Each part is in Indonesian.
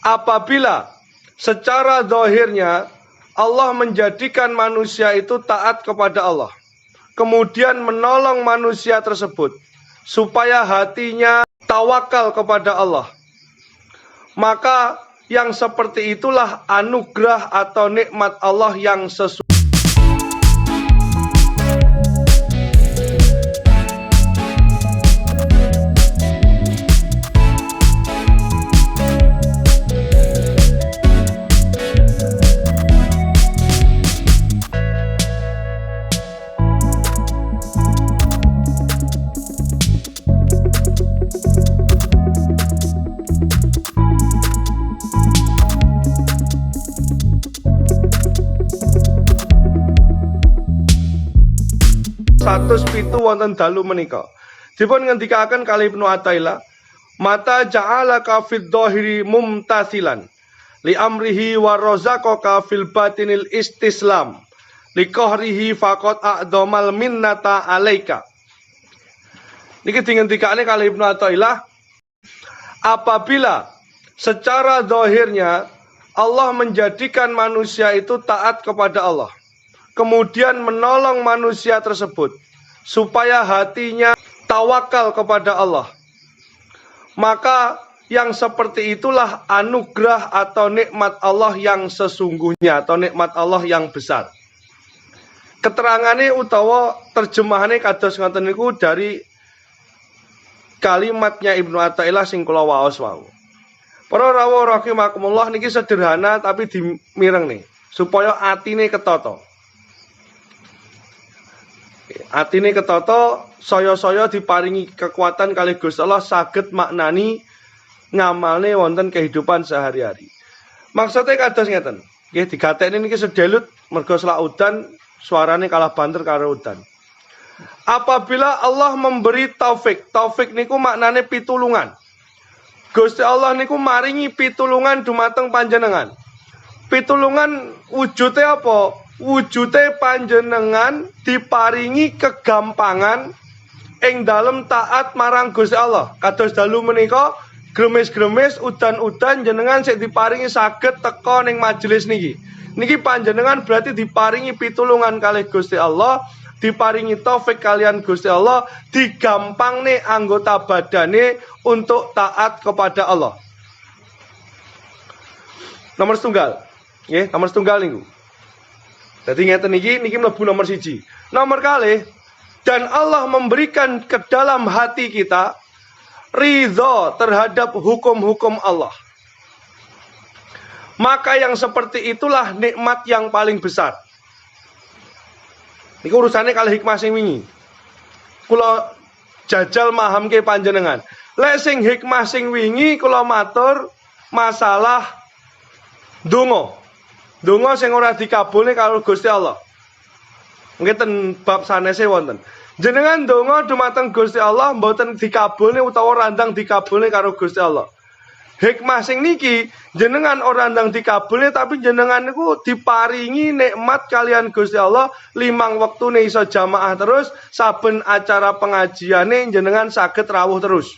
Apabila secara zahirnya Allah menjadikan manusia itu taat kepada Allah, kemudian menolong manusia tersebut supaya hatinya tawakal kepada Allah, maka yang seperti itulah anugerah atau nikmat Allah yang sesungguhnya. Satus pitu wonten dalu menika. Dipun ngendikaken kalih Ibnu Athaillah, mata ja'alaka fid dhahiri mumtasilan li amrihi wa razaqaka fil batinil istislam li qahrihi faqad a'dhamal minnata alaika. Niki dingendikane kalih Ibnu Athaillah, apabila secara zahirnya Allah menjadikan manusia itu taat kepada Allah, kemudian menolong manusia tersebut supaya hatinya tawakal kepada Allah, maka yang seperti itulah anugerah atau nikmat Allah yang sesungguhnya atau nikmat Allah yang besar. Keterangane utawa terjemahane kados ngoten niku dari kalimatnya Ibnu Athaillah sing kula waos wau. Para rawuh rahimakumullah, niki sederhana tapi dimireng nih supaya atine ketata. Atine ketata, saya diparingi kekuatan kalih Gusti Allah saged maknani ngamalne wonten kehidupan sehari-hari. Maksudnya kados ngeten. Nggih digatekne niki sedelut mergo selak udan suarane kalah banter karo udan. Apabila Allah memberi taufik, taufik niku maknane pitulungan. Gusti Allah niku maringi pitulungan dumateng panjenengan. Pitulungan wujude apa? Wujude panjenengan diparingi kegampangan ing dalem taat marang Gusti Allah. Kados dalu menika gremes-gremes udan-udan jenengan sik diparingi saged teka ning majelis niki. Niki panjenengan berarti diparingi pitulungan kalih Gusti Allah, diparingi taufik kalian Gusti Allah, digampangne anggota badane untuk taat kepada Allah. Nomor setunggal. Nggih, nomor setunggal niku. Jadi ngeten niki mlebu nomor 1. Nomor kalih, dan Allah memberikan ke dalam hati kita ridho terhadap hukum-hukum Allah. Maka yang seperti itulah nikmat yang paling besar. Niku urusane kalih hikmah sing wingi. Kula jajal mahamke panjenengan. Lek sing hikmah sing wingi kula matur masalah donga. Donga sing ora dikabulne karo Gusti Allah. Nggih ten bab sanese wonten. Jenengan donga dumateng Gusti Allah mboten dikabulne utawa randang dikabulne karo Gusti Allah. Hikmah sing niki jenengan ora ndang dikabulne tapi jenengan niku diparingi nikmat kalian Gusti Allah 5 wektune iso jamaah terus, saben acara pengajiane jenengan saged rawuh terus.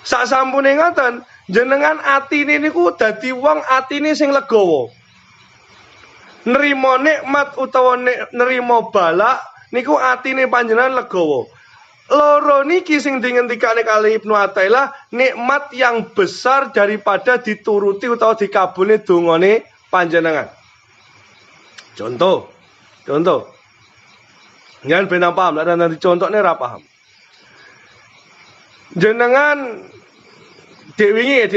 Sak sampune ngoten, jenengan atine niku dadi wong atine sing legawa. Nerima nikmat utawa nerima bala niku atine panjenengan legawa. Loro niki sing dingendikane kalih Ibnu Athaillah, nikmat yang besar daripada dituruti utawa dikabulne dongane panjenengan. Contoh. Jangan ben paham, lek nanti contohne ra paham. Jenengan dek wingi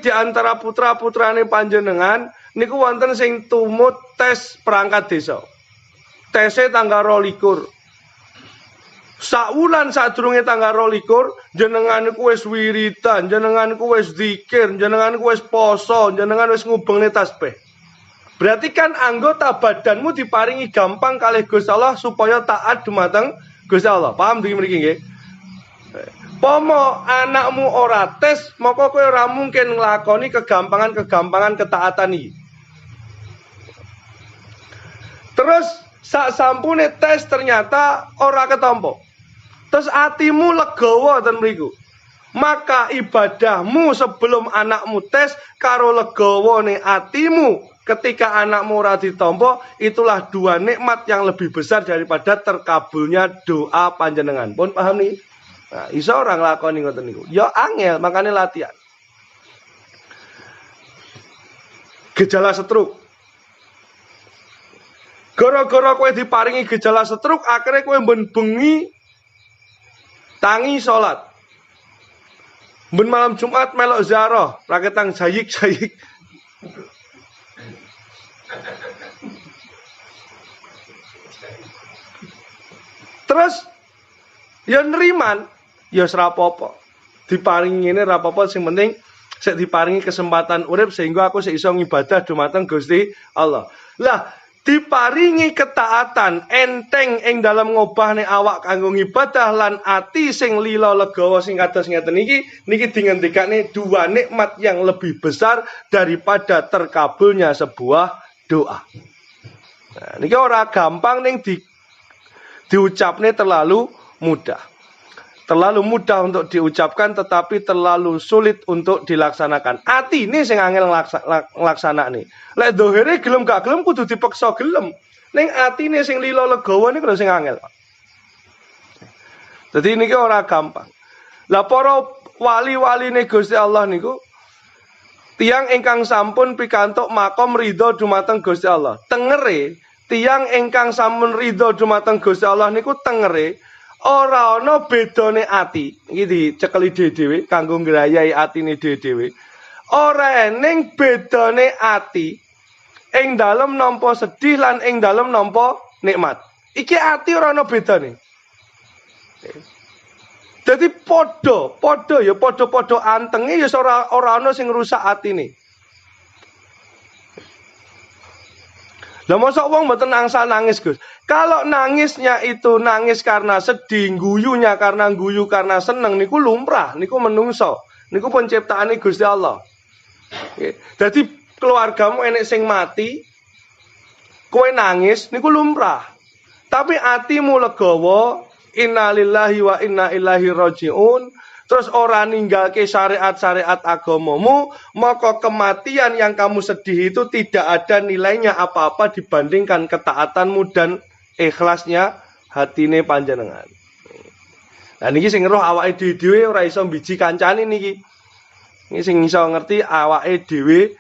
di antara putra-putrane panjenengan niku wonten sing tumut tes perangkat desa. Tese tanggal 22. Saulan sadurunge tanggal 22 jenengan niku wis wiridan, jenengan niku wis zikir, jenengan niku wis poso, jenengan wis ngubengne tasbih. Berarti kan anggota badanmu diparingi gampang kalih Gusti Allah supaya taat dumateng Gusti Allah. Paham niki mriki nggih? Pomo anakmu ora tes, maka kowe ora mungkin nglakoni kegampangan ketaatan iki. Terus sak sampune tes ternyata ora ketampa. Terus atimu legawa ten mriku. Maka ibadahmu sebelum anakmu tes karo legawane atimu ketika anakmu ora ditampa, itulah dua nikmat yang lebih besar daripada terkabulnya doa panjenengan. Pun paham nih? Nah, iso orang lakoni ngoten niku. Ya angel, makanya latihan. Gejala stroke. Gara-gara kowe diparingi gejala stroke, akhirnya kowe ben bengi tangi salat. Ben malam Jumat melok ziarah, raketang sayik-sayik. Terus ya neriman, ya serapopo. Diparingi ini rapopo, sing penting sik diparingi kesempatan urip sehingga aku sik iso ngibadah dumateng Gusti Allah. Lah, diparingi ketaatan enteng ing dalam ngobahne awak kanggo ngibadah lan ati sing lila legawa sing kados ngeten niki dingendikane dua nikmat yang lebih besar daripada terkabulnya sebuah doa. Nah, niki ora gampang ning diucapne terlalu mudah. Terlalu mudah untuk diucapkan tetapi terlalu sulit untuk dilaksanakan. Ati ini sing angel nglaksanakne. Lek dohire gelem gak gelem kudu dipeksa gelem. Ning atine sing lila legawa niku sing angel. Dadi niki ora gampang. Lah para wali-waline Gusti Allah niku tiyang ingkang sampun pikantuk makom ridho dumateng Gusti Allah. Tengere tiyang ingkang sampun ridho dumateng Gusti Allah niku tengere ora ana bedane ati. Iki dicekeli dhewe kanggo ngrayai atine dhewe. Ora ening bedane ati ing dalem nampa sedih lan ing dalem nampa nikmat. Iki ati ora ana bedane. Dadi padha antenge ya ora ana sing rusak atine. Lah mosok wong mboten angsal nangis, Gus. Kalau nangisnya itu nangis karena sedih, guyunya karena guyu karena seneng niku lumrah, niku menungso. Niku penciptaane Gusti Allah. Nggih. Dadi keluargamu enek sing mati, kowe nangis niku lumrah. Tapi atimu legawa, innalillahi wa inna ilaihi rajiun. Terus orang ninggalke syariat-syariat agamamu, maka kematian yang kamu sedih itu tidak ada nilainya apa-apa dibandingkan ketaatanmu dan ikhlasnya hatine panjenengan. Nah niki sing roh awake dhewe ora iso mbiji kancane niki. Niki sing iso ngerti awake dhewe.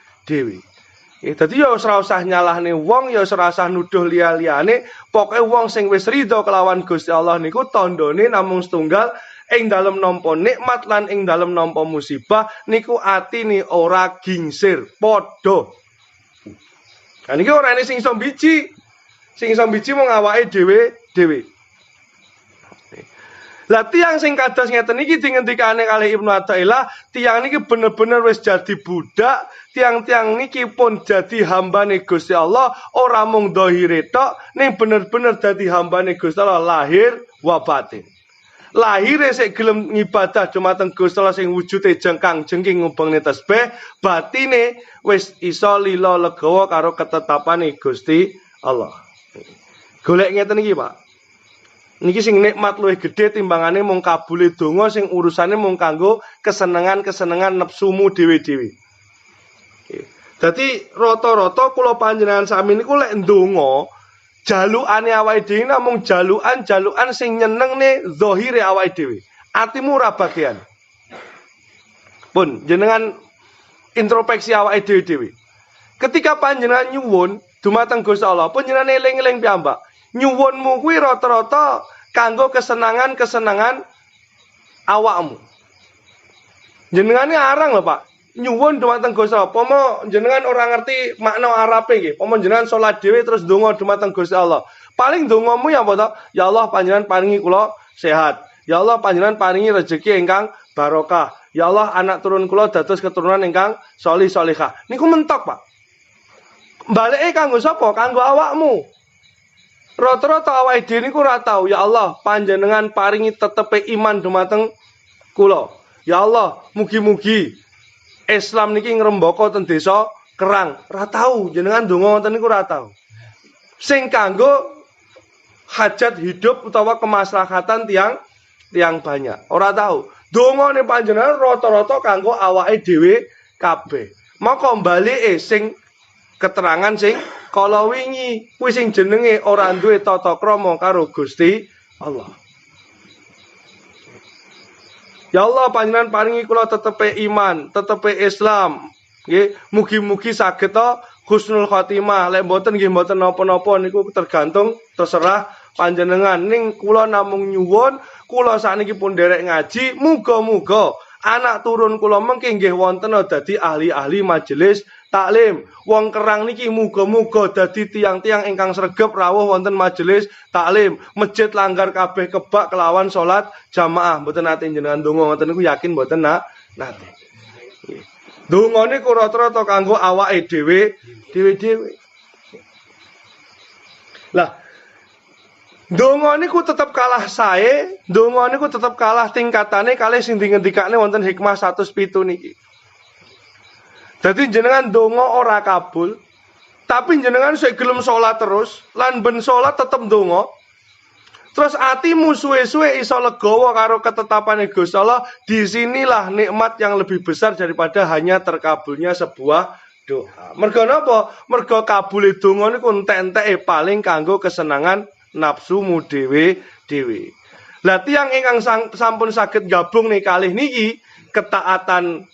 Dadi ya ora usah nyalahne wong, ya ora usah nuduh liya-liyane, pokoke wong sing wis ridho kelawan Gusti Allah niku tandane namung setunggal. Ing dalem nampa nikmat lan ing dalem nampa musibah niku atine ora gingsir padha. Kan iki ora ana sing iso biji. Sing iso biji mung awake dhewe. Lah tiyang sing kados ngeten iki dingendikane kalih Ibnu Athaillah, tiyang niki bener-bener wis jadi budak, tiang-tiang niki pun jadi hambane Gusti Allah, ora mung dhahire tok, ning bener-bener dadi hambane Gusti Allah lahir wa batin. Lahire sik gelem ngibadah dumateng Gusti Allah sing wujude jengkang jengking ngubengne tasbih, batine wis iso lila legawa karo ketetapane Gusti Allah. Golek ngeten iki, Pak. Niki sing nikmat luwih gedhe timbangane mung kabule donga sing urusane mung kanggo kesenengan-kesenengan nepsumu dhewe-dhewe. Dadi rata-rata kula panjenengan sami niku lek ndonga jalukane awake dhewe namung jalukan sing nyenengne zahire awake dhewe. Atimu ora bagian. Pun jenengan introspeksi awake dhewe. Ketika panjenengan nyuwun dumateng Gusti Allah, panjenengan eling-eling piyambak. Nyuwunmu kuwi rata-rata kanggo kesenangan-kesenangan awakmu. Jenengane arang lho, Pak. Nyuwun dumateng Gusti Allah. Pomo jenengan ora ngerti makna Arabe nggih. Pomo jenengan salat dhewe terus ndonga dumateng Gusti Allah. Paling ndongamu ya apa to? Ya Allah panjenengan paringi kula sehat. Ya Allah panjenengan paringi rezeki ingkang barokah. Ya Allah anak turun kula dados keturunan ingkang sholih sholihah. Niku mentok, Pak. Balike kanggo sapa? Kanggo awakmu. Rata-rata awake dhewe niku ora tau, ya Allah panjenengan paringi tetepe iman dumateng kula. Ya Allah, mugi-mugi Islam niki ngrembaka ten desa Kerang. Ora tau, jenengan ndonga ngoten niku ora tau. Sing kanggo hajat hidup utawa kemaslahatan tiang banyak. Ora tau. Dongane panjenengan rata-rata kanggo awake dhewe kabeh. Maka balike sing keterangan sing kala wingi kuwi sing jenenge ora duwe tata krama karo Gusti Allah. Ya Allah panjenengan paringi kula tetepe iman, tetepe Islam. Nggih, mugi-mugi saged husnul khotimah. Lek mboten nggih mboten napa-napa niku tergantung terserah panjenengan. Ning kula namung nyuwun, kula sakniki pun derek ngaji, muga-muga anak turun kula mengki nggih wonten dadi ahli-ahli majelis taklim. Wong Kerang niki muga-muga dadi tiang-tiang ingkang sregep rawuh wonten majelis taklim. Masjid langgar kabeh kebak kelawan salat jamaah. Mboten nate jenengan donga ngoten niku yakin mboten nate. Donga niku rata-rata kanggo awake dhewe. Lah donga niku tetep kalah sae, donga niku tetep kalah tingkatane kalih sing dingendikane wonten hikmah 107 niki. Dadi jenengan donga ora kabul, tapi jenengan sik gelem salat terus, lan ben salat tetep donga. Terus atimu suwe-suwe iso legawa karo ketetapane Gusti Allah, disinilah nikmat yang lebih besar daripada hanya terkabulnya sebuah doa. Mergo napa? Mergo kabule donga niku entek-enteke paling kanggo kesenangan nafsumu dhewe. Lah tiyang ingkang sampun saged gabung nih kalih niki ketaatan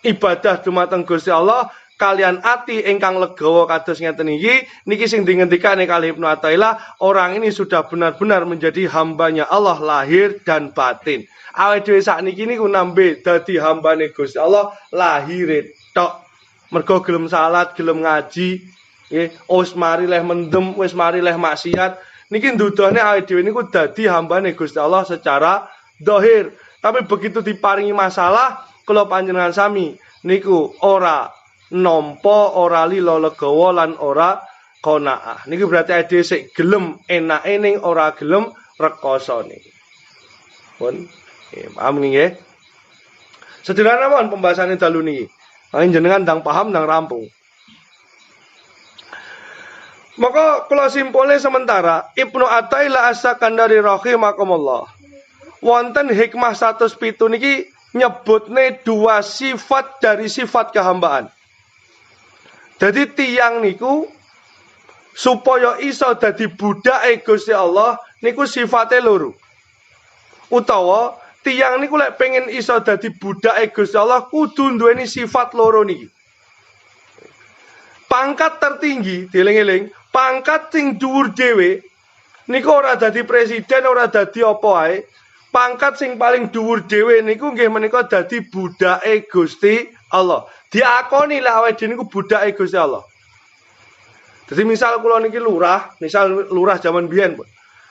ibadah dumateng Gusti Allah kalian ati ingkang legawa kados ngeten niki sing dingendikane kalih Ibnu Athaillah, orang ini sudah benar-benar menjadi hambanya Allah lahir dan batin. Awake dhewe sakniki niku nambe dadi hambane Gusti Allah lahir tok. Mergo gelem salat, gelem ngaji, nggih, wis mari leh mendem, wis mari leh maksiat. Niki ndudone awake dhewe niku dadi hambane Gusti Allah secara zahir. Tapi begitu diparingi masalah, kula panjenengan sami niku ora nampa, ora lila legawa lan ora qanaah. Niki berarti awake dhewe sik gelem enake ning ora gelem rekasane. Pun paham nggih? Sederhana mawon pembahasannya dalu niki. Nanging jenengan ndang paham ndang rampung. Maka kula simpule sementara Ibnu Athaillah As-Sakandari rahimakumullah. Wonten hikmah 107 niki nyebutne dua sifat dari sifat kehambaan. Jadi tiang niku supaya iso dadi budake Gusti Allah niku sifate loro. Utawa tiang niku lek pengen iso dadi budake Gusti Allah kudu duweni sifat loro niki. Pangkat tertinggi, dieling-eling, pangkat sing dhuwur dhewe niku ora dadi presiden, ora dadi apa ae. Pangkat sing paling dhuwur dhewe niku nggih menika dadi budake Gusti Allah. Diakoni lek awake dhewe niku budake Gusti Allah. Jadi misal kula niki lurah, misal lurah zaman biyen,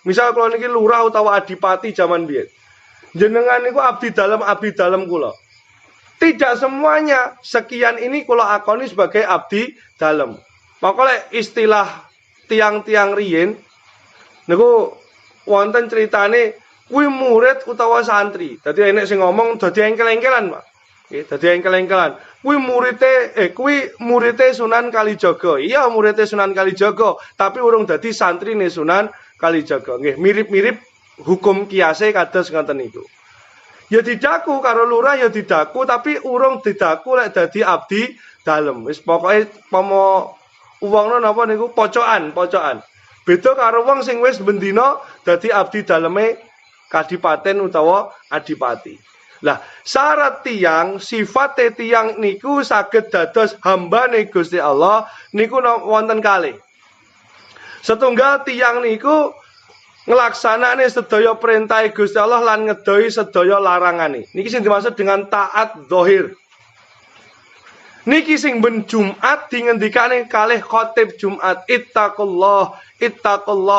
misal kula niki lurah utawa adipati zaman biyen. Jenengan niku abdi dalem kula. Tidak semuanya sekian ini kula akoni sebagai abdi dalem. Makanya istilah tiang-tiang riyin niku wonten ceritane kuwi murid utawa santri. Dadi enek sing ngomong dadi engkel-engkelan, Pak. Nggih, dadi engkel-engkelan. Kuwi murite Sunan Kalijaga. Iya, murite Sunan Kalijaga, tapi urung dadi santrine Sunan Kalijaga. Nggih, mirip-mirip hukum kiase kados ngoten niku. Ya didaku karo lurah ya didaku, tapi urung didaku lek dadi abdi dalem. Wis pokoke pomo wongno napa niku pocokan. Beda karo wong sing wis bendina dadi abdi daleme kadipaten utawa adipati. Lah, syarat tiang, sifate tiang niku saged dados hambane Gusti Allah niku wonten kalih. Setunggal tiang niku ngelaksanane sedaya perintah Gusti Allah lan ngedoi sedaya larangane. Niki sing dimaksud dengan taat zahir. Niki sing ben Jumat dingendikane kalih khatib Jumat, ittaqullah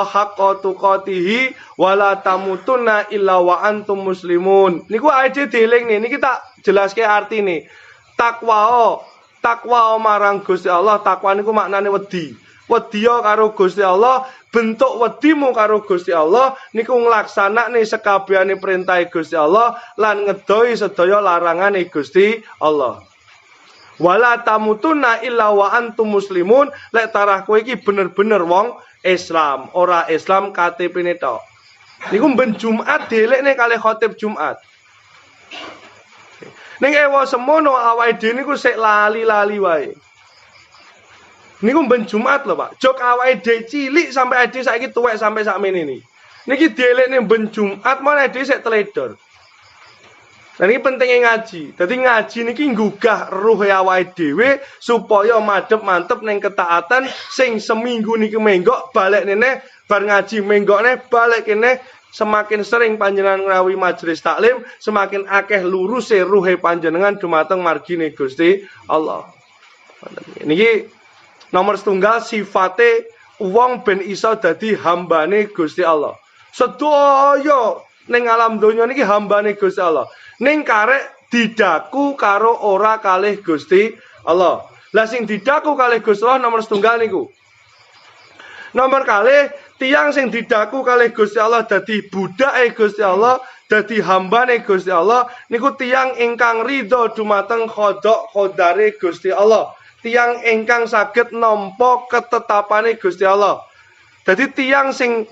haqqa tuqatih wala tamutunna illa wa antum muslimun. Niku aja dieling niki tak jelaske artine. Takwa marang Gusti Allah, takwa niku maknane wedi. Wedya karo Gusti Allah, bentuk wedimu karo Gusti Allah niku nglaksanakne sekabehane perintah Gusti Allah lan ngedoi sedaya larangane Gusti Allah. Wala tamutunna illa wa antum muslimun, lek tarah kowe iki bener-bener wong Islam, ora Islam KTP-ne tok. Niku ben Jumat dhelekne kalih khatib Jumat. Ning ewa semono awake dhewe niku sik lali-lali wae. Niku ben Jumat lho, Pak. Jok awake dhewe cilik sampai ade saiki tuwek sampai sakmene niki. Niki dielekne ben Jumat mon ade sik teledor. Dan ini pentingnya ngaji. Jadi ngaji niki nggugah ruh awake dhewe supaya madhep mantep ning ketaatan sing seminggu niki menggok balik nene bar ngaji menggokne balik kene. Semakin sering panjenengan ngrawuhi majelis taklim, semakin akeh luruse ruhe panjenengan dumateng margine Gusti Allah. Niki nomor setunggal sifate wong ben iso dadi hambane Gusti Allah. Sedaya ning alam donya niki hambane Gusti Allah. Ning karek didaku karo ora kalih Gusti Allah. Lah sing didaku kalih Gusti Allah nomor setunggal niku. Nomor kalih tiyang sing didaku kalih Gusti Allah dadi budake Gusti Allah, dadi hambane Gusti Allah niku tiyang ingkang ridho dumateng qada qadare Gusti Allah. Tiyang ingkang saged nampa ketetapane Gusti Allah. Dadi tiyang sing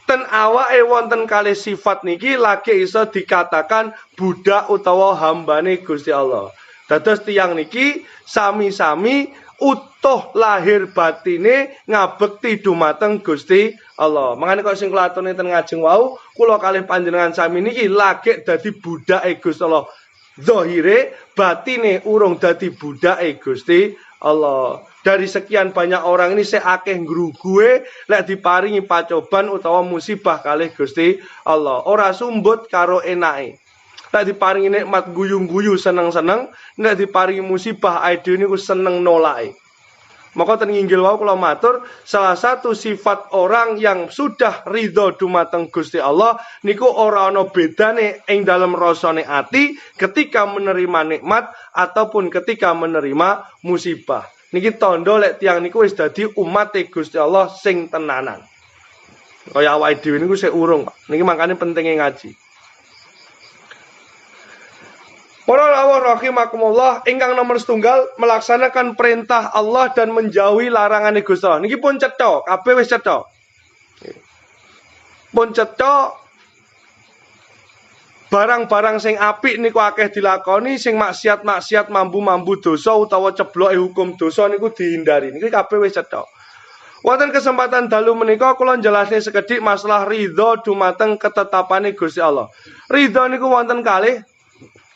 ten awake wonten kalih sifat niki lagi iso dikatakan budak utawa hambane Gusti Allah. Dados tiyang niki sami-sami utuh lahir batine ngabekti dumateng Gusti Allah. Mangane kok sing kula aturi ten ngajeng wau, kula kalih panjenengan sami niki lagi dadi budake Gusti Allah. Zahire batine urung dadi budake Gusti Allah. Dari sekian banyak orang ini saya akeh ngrugue lek diparingi pacoban utawa musibah kalih Gusti Allah. Ora sumbut karo enake. Lek diparingi nikmat guyu-guyu seneng-seneng, nek diparingi musibah ae niku seneng nolake. Maka ten nginggil wau kula matur, salah satu sifat orang yang sudah ridho dumateng Gusti Allah niku ora ana bedane ing dalem rasane ati ketika menerima nikmat ataupun ketika menerima musibah. Niki tondo lek tiyang niku wis dadi umat Gusti Allah sing tenanan. Kaya awake dhewe niku sik urung, Pak. Niki makane pentingnya ngaji. Para rawuh rahimakumullah, ingkang nomor setunggal melaksanakan perintah Allah dan menjauhi larangan Gusti Allah. Niki pun cetha, kabeh wis cetha. Pun cetha barang-barang sing apik niku akeh dilakoni, sing maksiat-maksiat mambu-mambu dosa utawa cebloke hukum dosa niku dihindari. Niki kabeh wis cetha. Wonten kesempatan dalu menika kula njelasne sekedhik masalah ridho dumateng ketetapane Gusti Allah. Ridho niku wonten kalih.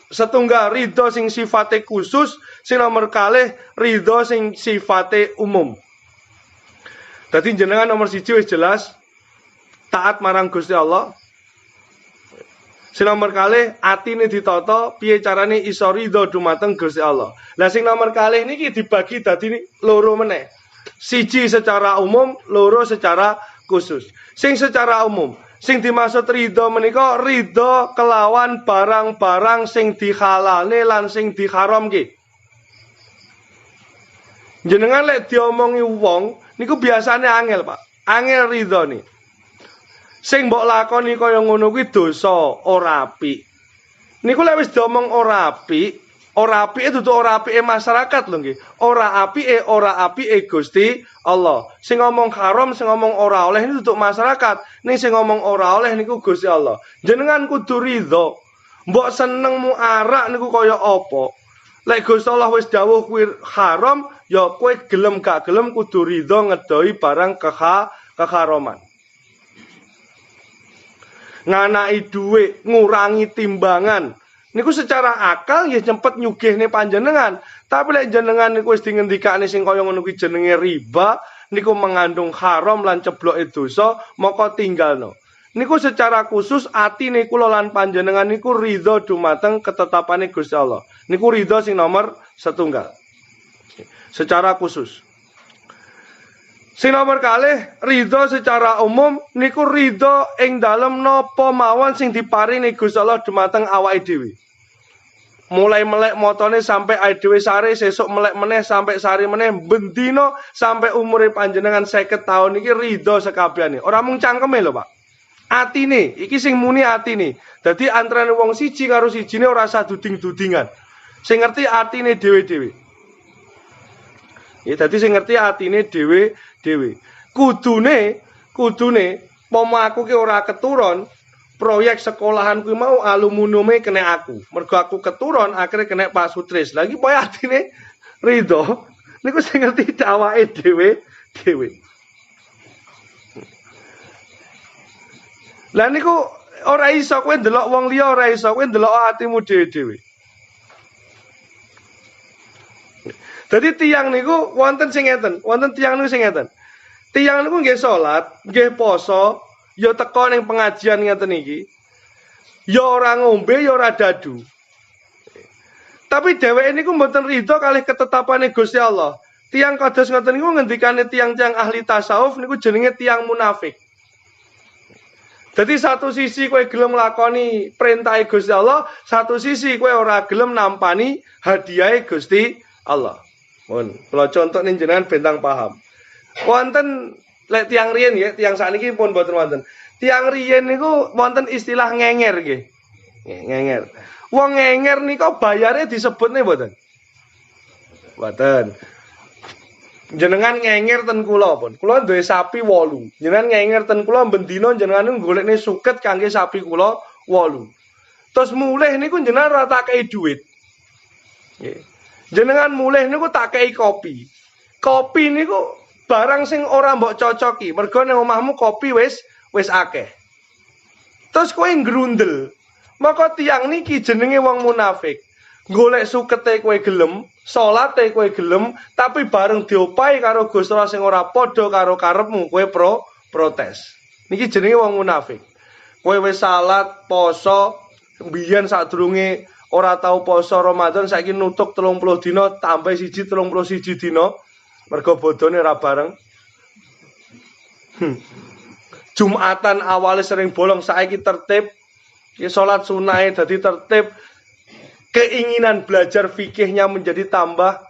Setunggal ridho sing sifate khusus, sing nomor kalih ridho sing sifate umum. Dadi jenengan nomor 1 wis jelas taat marang Gusti Allah. Sing nomor kalih atine ditata piye carane iso ridho dumateng Gusti Allah. Lah sing nomor kalih niki dibagi dadi loro meneh. Siji secara umum, loro secara khusus. Sing secara umum, sing dimaksud ridho menika ridho kelawan barang-barang sing dihalalne lan sing diharamke. Jenengan lek diomongi wong niku biasane angel, Pak. Angel ridhone. Sing mbok lakoni kaya ngono kuwi dosa, ora apik. Niku lek wis diomong ora apik, ora apike dudu ora apike masyarakat lho nggih. Ora apike Gusti Allah. Sing ngomong haram, sing ngomong ora oleh niku dudu masyarakat. Ning sing ngomong ora oleh niku Gusti Allah. Jenengan kudu ridho. Mbok senengmu arak niku kaya apa? Lek Gusti Allah wis dawuh kuwi haram, ya kowe gelem gak gelem kudu ridho ngedohi barang keharaman. Nganaki dhuwit, ngurangi timbangan. Niku secara akal ya cepet nyugihne panjenengan. Tapi lek jenengan niku wis dingendikane sing kaya ngono kuwi jenenge riba, niku mengandung haram lan cebloke dosa, maka tinggalno. Niku secara khusus atine kula lan panjenengan niku ridho dumateng ketetapane Gusti Allah. Niku ridho sing nomor setunggal. Secara khusus. Sing nomor kalih ridho secara umum niku ridho ing dalem napa mawon sing diparingi Gusti Allah dumateng awake dhewe. Mulai melek motone sampai awake dhewe sare, sesuk melek meneh sampai sare meneh, bendina sampai umure panjenengan 50 tahun iki ridho sekabehane. Ora mung cangkeme lho, Pak. Atine, iki sing muni atine. Dadi antarane wong siji karo sijine ora usah duding-dudingan. Sing ngerti atine dhewe-dhewe. Ya dadi sing ngerti atine dhewe-dhewe. Kudune pomo aku ki ora keturun, proyek sekolahan kuwi mau aluminiume kena aku. Mergo aku keturun akhirnya kena Pak Sutris. Lagi pokoke atine ridho. Niku sing ngerti awake dhewe. Lah niku ora iso kowe ndelok wong liya, ora iso kowe ndelok atimu dhewe-dhewe. Dadi tiyang niku wonten sing ngeten, wonten tiyang niku sing ngeten. Tiyang niku nggih salat, nggih poso, ya teka ning pengajian ngeten iki. Ya ora ngombe, ya ora dadu. Tapi dheweke niku mboten ridho kalih ketetapane Gusti Allah. Tiyang kados ngoten niku ngendikane tiyang-tiyang ahli tasawuf niku jenenge tiyang munafik. Jadi satu sisi kowe gelem nglakoni perintah Gusti Allah, satu sisi kowe ora gelem nampani hadiah Gusti Allah. Mun, kula contoh ning jenengan bentang paham. Wonten lek tiyang riyen nggih, tiyang sakniki pun boten wonten. Tiyang riyen niku wonten istilah ngenger nggih. Ngenger. Wong ngenger niku bayare disebutne mboten? Mboten. Jenengan ngenger ten kula pun. Kula duwe sapi 8. Jenengan ngenger ten kula bendina jenengan golekne suket kangge sapi kula 8. Terus mulih niku jenengan ora tak kei dhuwit. Nggih. Jenengan mulih niku tak kei kopi. Kopi niku barang sing ora mbok cocoki. Mergo nang omahmu kopi wis akeh. Terus kowe ngrundel. Maka tiyang niki jenenge wong munafik. Golek sukete kowe gelem, salate kowe gelem, tapi bareng diopahi karo Gusti Allah sing ora padha karo karepmu, kowe protes. Niki jenenge wong munafik. Kowe wis salat, poso, biyen sadurunge ora tau poso Ramadan, saiki nutuk 30 dina, tambah 31 dina. Mergo bodone ora bareng. Jumatan awalnya sering bolong, saiki tertib. Ya salat sunai dadi tertib. Keinginan belajar fikihnya menjadi tambah.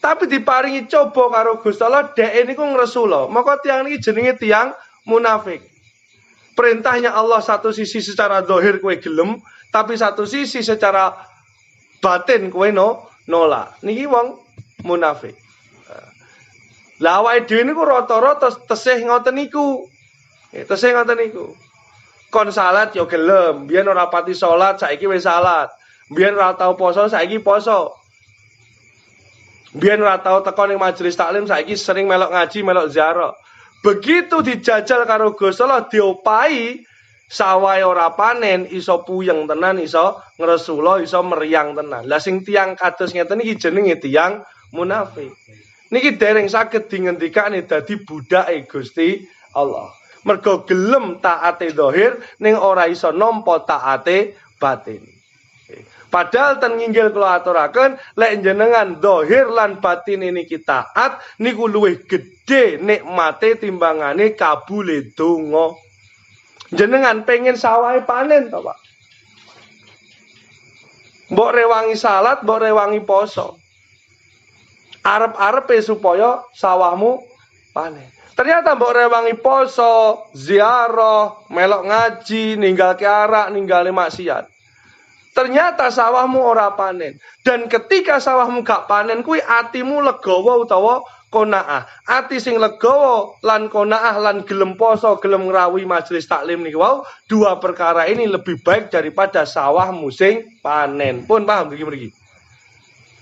Tapi diparingi coba karo Gusti Allah, dhek niku ngresula. Maka tiyang niki jenenge tiyang munafik. Perintahnya Allah satu sisi secara zahir kowe gelem, tapi satu sisi secara batin kowe nolak. Niki wong munafik. Lah awake dhewe niku rata-rata tesih ngoten niku. Tesih ngoten niku. Kon salat ya gelem, biyen ora pati salat, saiki wis salat. Biyen ora tau poso, saiki poso. Biyen ora tau teko ning majelis taklim, saiki sering melok ngaji, melok ziarah. Begitu dijajal karo Gusti Allah diopahi sawahe ora panen, iso puyeng tenan, iso ngresula, iso meriang tenan. Lah sing tiyang kados ngeten iki jenenge tiyang munafik. Niki dereng saged dingendikane dadi budake Gusti Allah. Mergo gelem taate zahir ning ora iso nampa taate batin. Padahal ten nginggil kula aturaken lek jenengan zahir lan batin niki taat niku luwih gedhe nikmate timbangane kabule donga. Jenengan pengen sawahe panen to, Pak? Mbok rewangi salat, mbok rewangi poso. Arep-arepe supaya sawahmu panen. Ternyata mbok rewangi poso, ziarah, melok ngaji, ninggalke arak, ninggali maksiat. Ternyata sawahmu ora panen. Dan ketika sawahmu gak panen kuwi atimu legawa utawa qanaah. Ati sing legawa lan qanaah lan gelem poso, gelem ngrawuhi majelis taklim niki wau, dua perkara ini lebih baik daripada sawahmu sing panen. Pun paham mriki?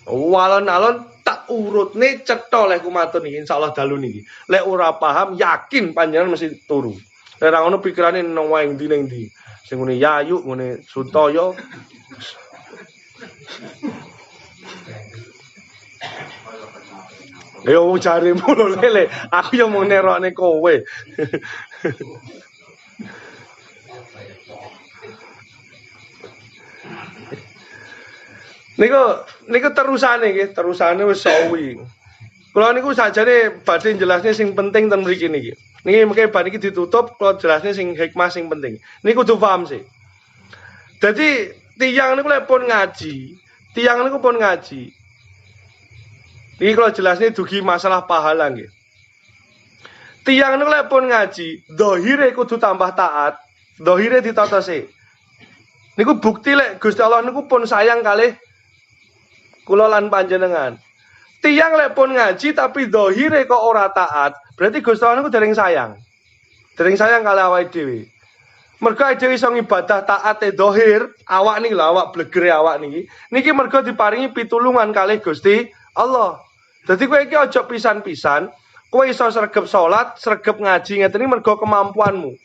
Walon-alon tak urutne cetha lek kumatur niki insyaallah dalu niki. Lek ora paham yakin panjenengan mesti turu. Lek ora ngono pikirane nang wae ndi ning ndi. Sing ngene Yayu, ngene Sutoyo. Yo jarimu lho lele, aku yo mau nerokne kowe. Niku terusane nggih, terusane wis sawi. Kula niku sajane badhe jelasne sing penting ten mriki niki. Niki mengke bar iki ditutup, kula jelasne sing hikmah sing penting. Niku kudu paham sih. Dadi tiyang niku lek pun ngaji, tiyang niku pun ngaji. Niki kula jelasne dugi masalah pahala nggih. Tiyang niku lek pun ngaji, zahire kudu tambah taat, zahire ditata sih. Niku bukti lek Gusti Allah niku pun sayang kalih kula lan panjenengan. Tiyang lek pun ngaji tapi zahire kok ora taat, berarti Gusti Allah niku dereng sayang. Dereng sayang kalih awake dhewe. Mergo dhewe iso ngibadah taate dohir, awak niki lho, awak blegere awak niki. Niki mergo diparingi pitulungan kalih Gusti Allah. Dadi kowe iki aja pisan-pisan, kowe iso sregep salat, sregep ngaji ngeten iki mergo kemampuanmu.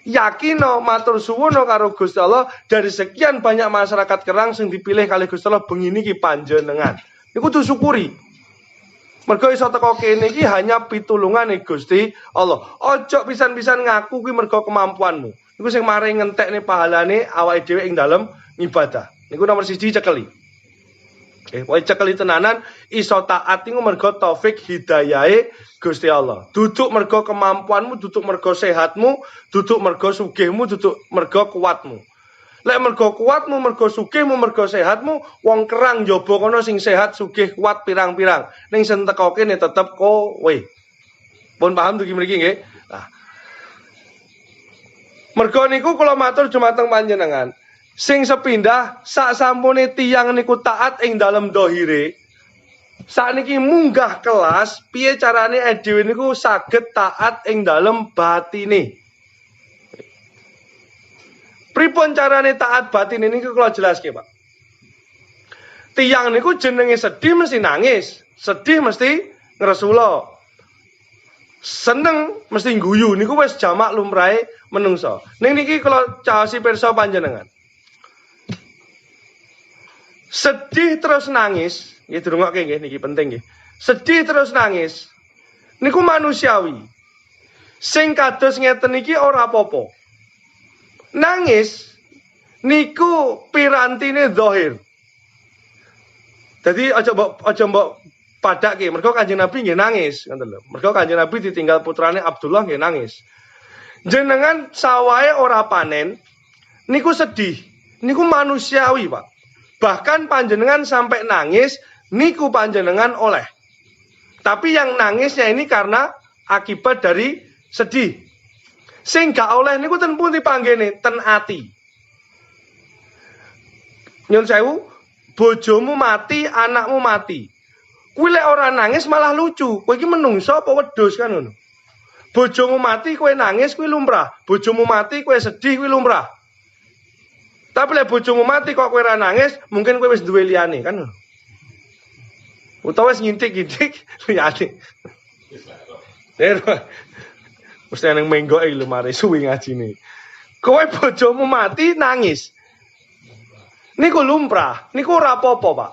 Yakino matur suwun karo Gusti Allah, dari sekian banyak masyarakat Kerang sing dipilih kalih Gusti Allah bengi niki panjenengan. Niku kudu syukuri. Mergo iso teko kene iki hanya pitulungane Gusti Allah. Ojo pisan-pisan ngaku kuwi mergo kemampuanmu. Niku sing maring ngentekne pahalane awake dhewe ing dalem ibadah. Niku nomor 1 cekeli. Pokoke cekeli tenanan iso taat niku mergo taufik hidayahe Gusti Allah. Duduk mergo kemampuanmu, duduk mergo sehatmu, duduk mergo sugihmu, duduk mergo kuatmu. Lek mergo kuatmu, mergo sugihmu, mergo sehatmu, wong Kerang njaba kono sing sehat, sugih, kuat pirang-pirang. Ning sing teko kene tetep kowe. Pun paham dugi mriki nggih? Nah. Mergo niku kula matur dumateng panjenengan, sing sepindah sak sampune tiyang niku taat ing dalem dohire. Sakniki munggah kelas, piye carane dhewe niku saged taat ing dalem batine. Pripun carane taat batin ini kula jelaske, Pak. Tiyang niku jenenge sedih mesti nangis, sedih mesti ngresula. Seneng mesti guyu niku wis jamak lumrahe menungso. Ning niki kula caosi pirsa panjenengan. Sedih terus nangis, nggih dirungokke nggih niki penting nggih. Sedih terus nangis niku manusiawi. Sing kados ngeten iki ora apa-apa. Nangis niku pirantine zahir. Jadi aja mbok padake, mergo Kanjeng Nabi nggih nangis, ngoten lho. Mergo Kanjeng Nabi ditinggal putrane Abdullah nggih nangis. Jenengan sawahe ora panen niku sedih. Niku manusiawi, Pak. Bahkan panjenengan sampai nangis niku panjenengan oleh. Tapi yang nangisnya ini karena akibat dari sedih. Sing gak oleh niku ten pundi panggene, ten ati. Nyun sewu, bojomu mati, anakmu mati. Kuwi lek ora nangis malah lucu. Kowe iki menungso apa wedhus kan ngono. Bojomu mati kowe nangis kuwi lumrah. Bojomu mati kowe sedih kuwi lumrah. Tapi lek bojomu mati kok kowe ora nangis, mungkin kowe wis duwe liyane kan ngono. Utawa wis ngintik-ngintik liyane. Mesti nang menggoke lho mari suwi ngajine. Kowe bojomu mati nangis. Niku lumrah, niku ora apa-apa, Pak.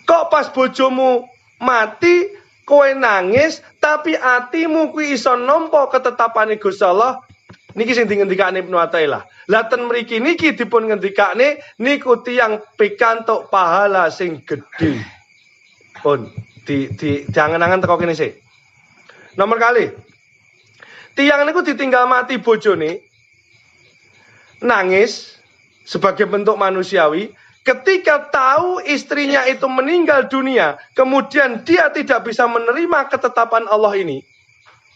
Kok pas bojomu mati, kowe nangis, tapi atimu kuwi iso nampa ketetapane Gusti Allah. Niki sing dingendikane Ibnu Athaillah. Lah ten mriki niki dipun ngendikane niku tiyang pikantuk pahala sing gedhe. Pun diangen-angen teko kene sik. Nomor kali. Tiyang niku ditinggal mati bojone. Nangis sebagai bentuk manusiawi. Ketika tahu istrinya itu meninggal dunia, kemudian dia tidak bisa menerima ketetapan Allah ini.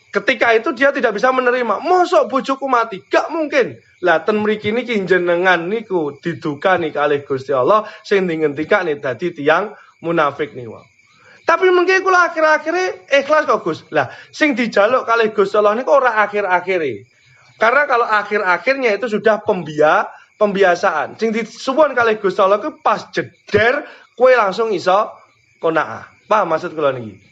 Ketika itu dia tidak bisa menerima. Mosok bojoku mati? Gak mungkin. Lah ten mriki niki jenengan niku didukani kalih Gusti Allah sing ngendikane dadi tiyang munafik niku. Tapi mungkin kula akhir-akhire ikhlas kok Gus. Lah sing dijaluk kalih Gusti Allah niku ora akhir-akhire. Karena kalau akhir-akhirnya itu sudah pembiasaan. Sing disuwun kalih Gusti Allah ku pas jeder kowe langsung iso qanaah. Paham maksud kula niki?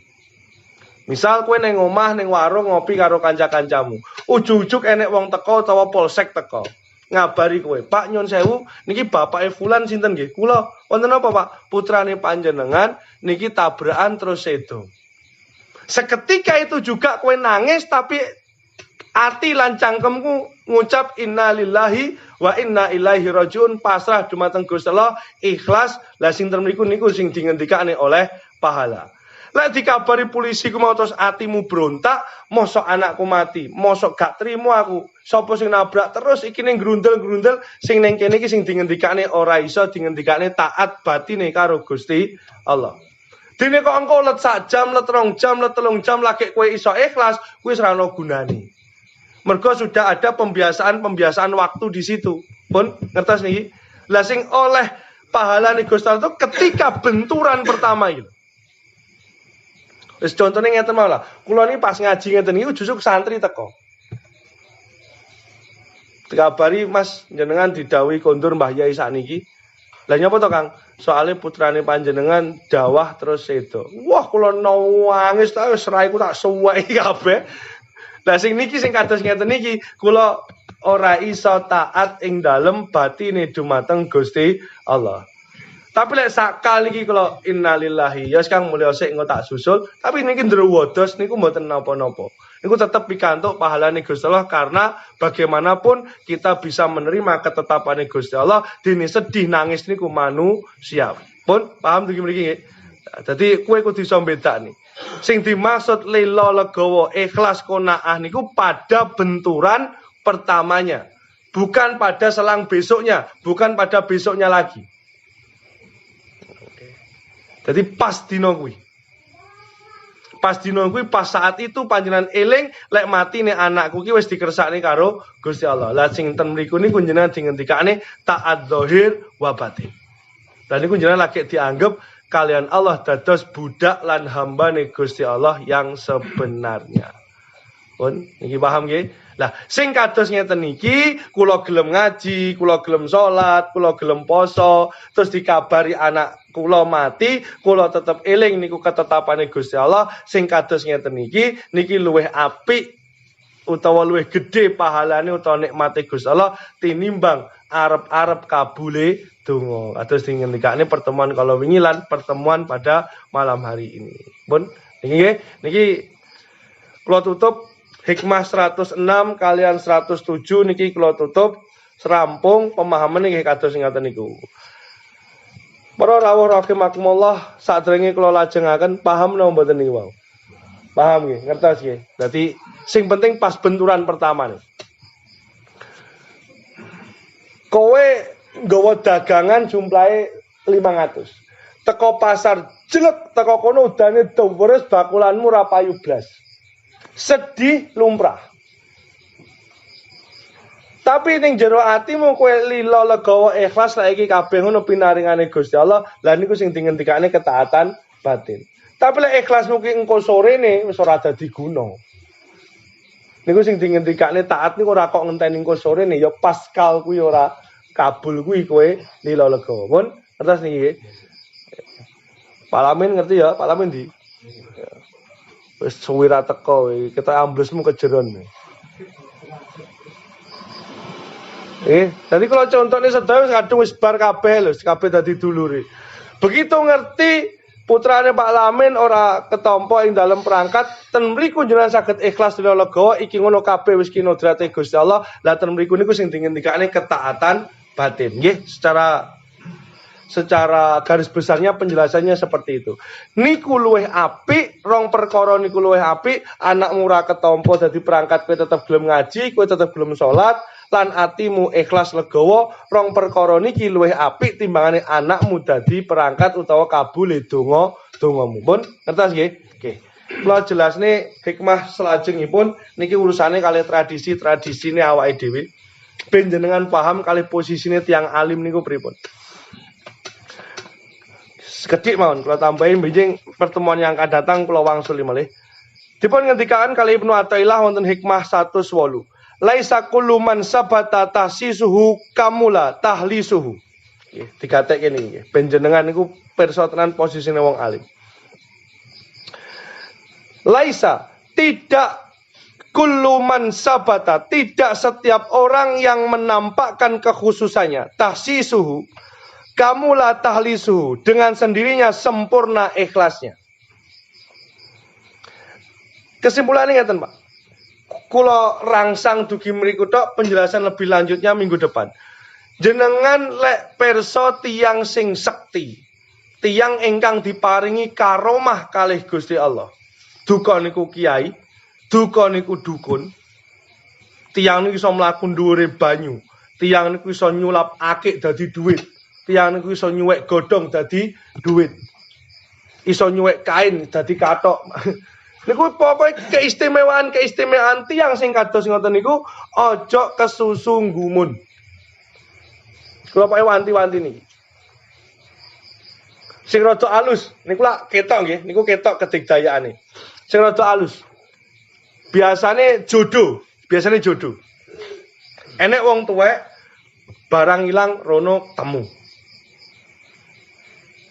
Misal kowe ning omah ning warung ngopi karo kanca-kancamu. Ujug-ujug enek wong teko utawa polsek teko. Ngabari kowe, "Pak nyun sewu, niki bapake fulan sinten nggih?" "Kula." "Wonten apa, Pak?" "Putrane panjenengan niki tabrakan terus sedo." Seketika itu juga kowe nangis tapi ati lan cangkemku ngucap innalillahi wa inna ilaihi rajiun, pasrah dumateng Gusti Allah, ikhlas. Lah sing termriku niku sing dingendikane oleh pahala. Lek dikabari polisi ku mau terus atimu berontak, mosok anakku mati, mosok gak trimo aku. Sapa sing nabrak terus iki ning grundel-grundel, sing ning kene iki sing dingendikane ora iso dingendikane taat batine karo Gusti Allah. Dene kok engko let sak jam, let 2 jam, let 3 jam lagi kowe iso ikhlas, kuwi wis ora ono gunane. Mergo sudah ada pembiasaan waktu di situ. Pun ngertos niki? Lah sing oleh pahala ning Gusti Allah itu ketika benturan pertama iki. Wis contone ngeten mawon lah. Kula niki pas ngaji ngeten niku justru santri teko. Dikabari Mas jenengan didhawuhi kondur Mbah Yai sakniki. Lah nyapa to Kang? Soale putrane panjenengan dawah terus sedo. Wah kula nangis ta wis raiku tak suweki kabeh. Lah sing niki sing kados ngeten niki kula ora iso taat ing dalem batine dumateng Gusti Allah. Tapi lek sakal iki kula innalillahi ya Kang mulya sik engko tak susul, tapi niki ndero wodos niku mboten napa-napa. Niku tetap pikantuk pahalane Gusti Allah karena bagaimanapun kita bisa menerima ketetapane Gusti Allah dene sedih nangis niku manusia. Pun paham dugi mriki nggih. Dadi kowe kudu iso bedakne. Sing dimaksud lila legawa ikhlas qanaah niku pada benturan pertamanya, bukan pada selang besoknya, bukan pada besoknya lagi. Jadi pas dino kuwi. Pas dino kuwi pas saat itu panjenengan eling lek mati nih anakku ki wis dikersakne karo Gusti Allah. Lah sing ten mriku niku jenengan dingendikane taat zahir wa batin. Dan niku jenengan lagi dianggap kalian Allah dados budak lan hambane Gusti Allah yang sebenarnya. Pun niki paham nggih? Lah sing kados ngeten niki kula gelem ngaji, kula gelem salat, kula gelem poso, terus dikabari anak kula mati, kula tetep eling niku ketetapane Gusti Allah, sing kados ngeten niki luwih apik utawa luwih gedhe pahalane utawa nikmate Gusti Allah tinimbang arep-arep kabule donga. Kados dingendikane pertemuan kala wingi lan pertemuan pada malam hari ini. Pun niki nggih, niki kula tutup hikmah 106 kalian 107 niki kula tutup serampung pemahaman niki kados ngaten niku. Para rawuh rahimakumullah sadurunge kula lajengaken paham napa mboten niku wau. Paham nggih, ngertos nggih. Dadi sing penting pas benturan pertama nih. Kowe nggawa dagangan jumlahe 500. Teko pasar jelek teko kono udane dawa bakulanmu ra payu blas. Sedih lumrah. Tapi ning jero atimu kowe lila legawa ikhlas lek iki kabeh ngono pinaringane Gusti Allah, lha niku sing dingendikane ketaatan batin. Tapi lek ikhlasmu ki engko sorene wis ora dadi guna. Niku sing dingendikane taat niku ora kok ngenteni engko sorene ya paskal kuwi ora kabul kuwi kowe lila legawa. Pun ngertos niki. Pak Lamin ngerti ya, Pak Lamin di. Wis suwira teko kita amblesmu kejeron. Jadi kalau contohnya sedaya wis kadung wis bar kabeh lho, kabeh dadi dulure. Begitu ngerti putrane Pak Lamin ora ketampa ing dalam perangkat, ten mriku jenengan saged ikhlas lila legawa iki ngono kabeh wis kinodrate Gusti Allah. Lah ten mriku niku sing dingendikane ketaatan batin. Nggih, secara garis besarnya penjelasannya seperti itu. Niku luwih apik, rong perkara niku luwih apik, anakmu ora ketampa dadi perangkat kowe tetep gelem ngaji, kowe tetep gelem salat, lan atimu ikhlas legawa, rong perkara niki luwih apik timbangane anakmu dadi perangkat utawa kabule donga-dongamu. Pun ngertos nggih? Nggih. Kula jelasne hikmah salajengipun niki urusane kali tradisi-tradisine awake dhewe. Ben jenengan paham kali posisine tiang alim niku pripun. Sekedik mawon kula tambahin benjing pertemuan yang akan datang kula wangsuli malih. Dipun ngendikaken kali Ibnu Athaillah wonten hikmah 108. Laisa kullu man sabata tahsisuhu kamula tahlisuhu. Nggih, digatekke niki nggih. Ben jenengan niku pirsa tenan posisine wong alim. Laisa tidak kullu man sabata, tidak setiap orang yang menampakkan kekhususannya tahsisuhu kamula tahlisuhu, dengan sendirinya sempurna ikhlasnya. Kesimpulannya ngeten, Pak. Kula rangsang dugi mriku tok, penjelasan lebih lanjutnya minggu depan. Jenengan lek perso tiyang sing sekti, tiyang ingkang diparingi karomah kalih Gusti Allah. Duka niku kiai, duka niku dukun. Tiyang niku iso mlaku dhuwure banyu, tiyang niku iso nyulap akik dadi dhuwit. Tiyang niku iso nyuwek godhong dadi dhuwit. Iso nyuwek kain dadi kathok. Niku pokoke keistimewaan tiyang sing kados ngoten niku aja kesusu nggumun. Kula pokoke wanti-wanti niki. Sing rada alus niku lak ketok nggih, niku ketok kedigdayaane. Sing rada alus. Biasane jodoh. Enek wong tuwek barang ilang rono temu.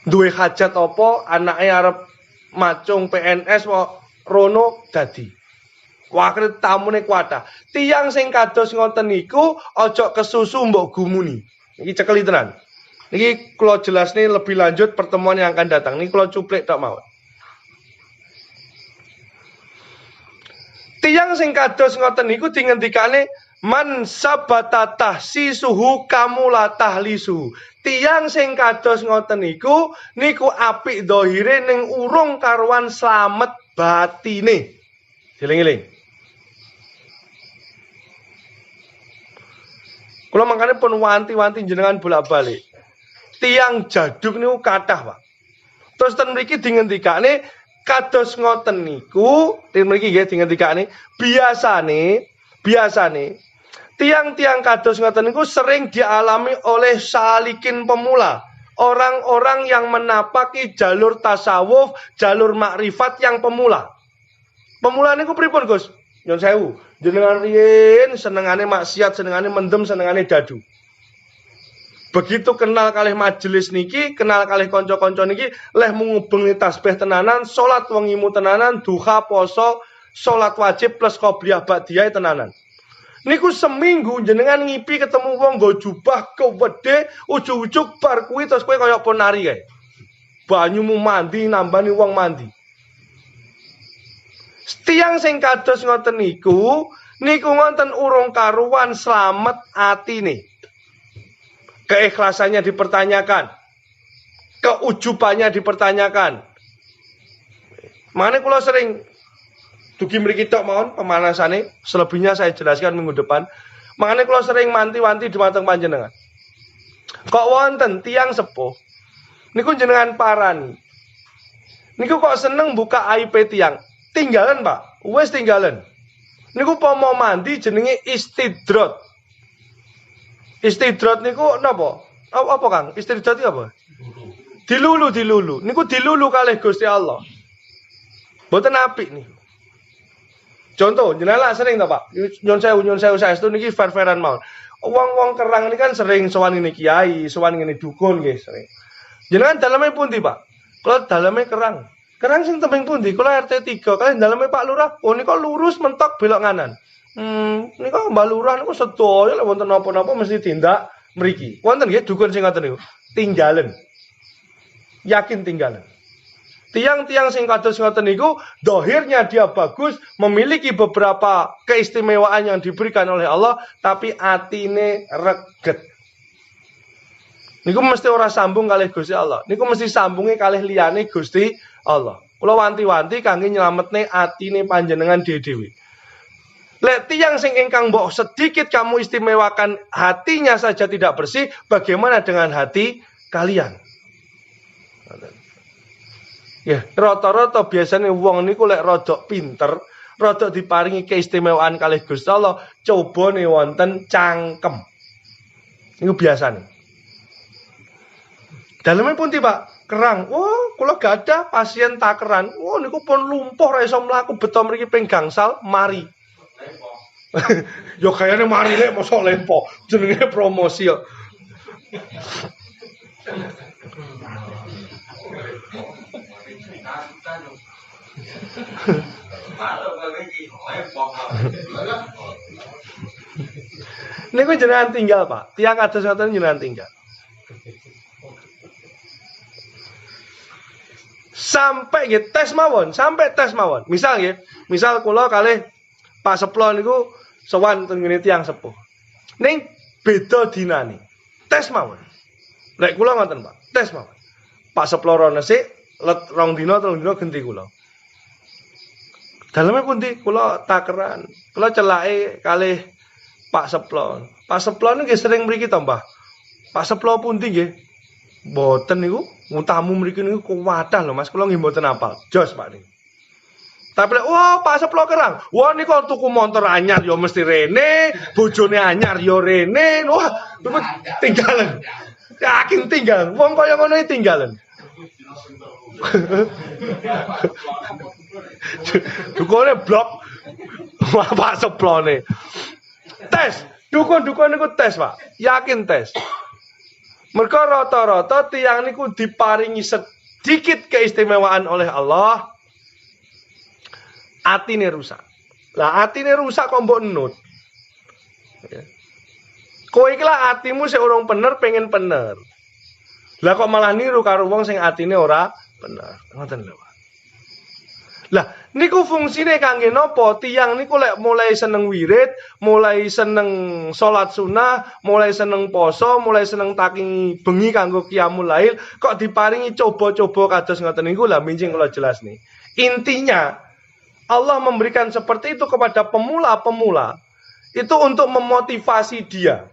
Duwe hajat apa anake arep macung PNS rono dadi. Wakil tamune kuatah. Tiyang sing kados ngoten niku aja kesusu mbok gumuni. Iki cekeli tenan. Niki kula jelasne lebih lanjut pertemuan yang akan datang. Niki kula cuplik tok mawon. Tiyang sing kados ngoten niku dingendikane man sabata tahsisuhu kamula tahlisu. Tiyang sing kados ngoten niku apik dhahire ning urung karuan slamet batine. Eling-eling. Kula mangkane pun wanti-wanti jenengan bolak-balik. Tiang jaduk niku kathah, Pak. Terus ten mriki dingendikane kados ngoten niku, ten mriki nggih dingendikane biasane tiang-tiang kados ngoten niku sering dialami oleh salikin pemula. Orang-orang yang menapaki jalur tasawuf, jalur makrifat yang pemula. Pemula niku pripun, Gus? Nyon sewu. Jenengan riyen senengane maksiat, senengane mendem, senengane dadu. Begitu kenal kalih majelis niki, kenal kalih kanca-kanca niki, leh mengubeng tasbih tenanan, salat wengimu tenanan, duha poso, salat wajib plus qobliyah ba'diyah tenanan. Niku seminggu jenengan ngipi ketemu wong nggo jubah kewede, ujug-ujug bar kuwi terus kowe kaya ponari kae. Banyumu mandi nambani wong mandi. Tiang sing kados ngoten niku ngoten urung karuan slamet atine. Keikhlasannya dipertanyakan. Keujubannya dipertanyakan. Makanya kula sering dugi mriki tok mawon pemanasane, selebihnya saya jelaskan minggu depan. Makanya kula sering manti-wanti dumateng panjenengan. Kok wonten tiang sepuh niku jenengan parani. Niku kok seneng buka aib tiang. Tinggalan, Pak. Wes tinggalan. Niku pomo mandi jenenge istidrot. Istidrot niku napa? Apa Kang? Istidrot iki apa? Dilulu. Niku dilulu kalih Gusti Allah. Mboten apik niku. Contoh, jenengan sering ta, Pak? Nyon sewu saestu niki fair-fairan mawon. Wong-wong kerang ini kan sering sowan ngene kiai, sowan ngene dukun nggih sering. Jenengan daleme pundi, Pak? Kula daleme kerang. Kerang sing tembing pundi? Kula RT 3, kalian daleme Pak Lurah. Oh nika lurus mentok belok kanan. Nika Mbak Lurah niku sedaya lek wonten napa-napa mesti tindak mriki. Wonten nggih dukun sing ngoten niku. Tinggalen. Yakin tinggalan. Tiang-tiang sing kados ngoten niku dohirnya dia bagus, memiliki beberapa keistimewaan yang diberikan oleh Allah, tapi atine reget. Niku mesti ora sambung kalih Gusti Allah. Niku mesti sambunge kalih liyane Gusti Allah. Kula wanti-wanti kangge nyelametne atine panjenengan dhewe-dhewe. Lek tiyang sing ingkang mbok sedikit kamu istimewakan hatinya saja tidak bersih, bagaimana dengan hati kalian? Ya, rata-rata biasanya wong niku lek rodok pinter, rodok diparingi keistimewaan kalih Gusti Allah, cobane wonten cangkem. Niku biasane. Dalamnya pun tiba kerang. Wah, kula gak ada pasien takeran. Wah, niku pun lumpuh ra iso mlaku beto mriki ping gangsal mari. Yo kayane mari lek mosok lempo. Jenenge promosi yo. Niku jenengan tinggal, Pak. Tiang kados ngoten jenengan tinggal. Sampai nggih tes mawon, Misal nggih, misal kula kalih Pak Seplo niku sowan teng ngene tiyang sepuh. Ning beda dinane. Tes mawon. Lek kula ngoten, Pak. Tes mawon. Pak Seplo rono sik, let 2 dina 3 dina genti kula. Daleme pundi? Kula takeran. Kula celake kalih Pak Seplo. Pak Seplo niki sering mriki to, Mbah. Pak Seplo pundi nggih? Mboten niku, tamu mriki niku kuwatah lho Mas, kula nggih mboten apal. Jos Pak niku. Tapi wah Pak Seplo kerang. Wah niku tuku motor anyar ya mesti rene, bojone anyar ya rene. Wah, tinggalan. Yakin tinggal. Wong kaya ngono iki tinggalan. Dukune blok. Wah Pak Seplone. Tes Dukun-dukun niku tes, Pak. Yakin tes. Mergo rata-rata tiyang niku diparingi sedikit keistimewaan oleh Allah, atine rusak. Lah atine rusak kok mbok nut. Kowe iki lah atimu sing urung bener pengen bener. Lah kok malah niru karo wong sing atine ora bener. Ngoten lho, Pak. Lah niku fungsine kangge napa? Tiyang niku lek mulai seneng wirid, mulai seneng salat sunah, mulai seneng poso, mulai seneng taking bengi kanggo qiyamul lail, kok diparingi coba-coba kados ngoten niku lah minjing kula jelas nih. Intinya Allah memberikan seperti itu kepada pemula-pemula itu untuk memotivasi dia.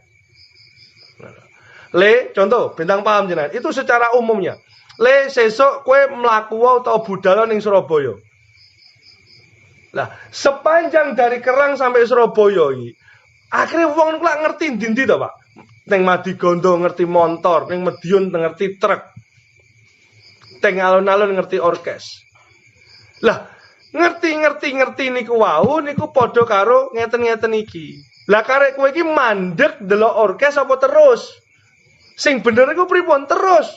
Contoh bintang paham jenengan itu secara umumnya. Sesuk kowe mlaku utawa budal ning Surabaya. Lah, sepanjang dari Kerang sampai Surabaya iki, akhirnya wong niku lak ngerti ndi-ndi to, Pak. Ning Madigondo ngerti montor, ning Medion ngerti truk. Teng alun-alun ngerti orkes. Lah, ngerti niku wau niku padha karo ngeten-ngeten iki. Lah karek kowe iki mandek delok orkes apa terus? Sing bener iku pripun terus?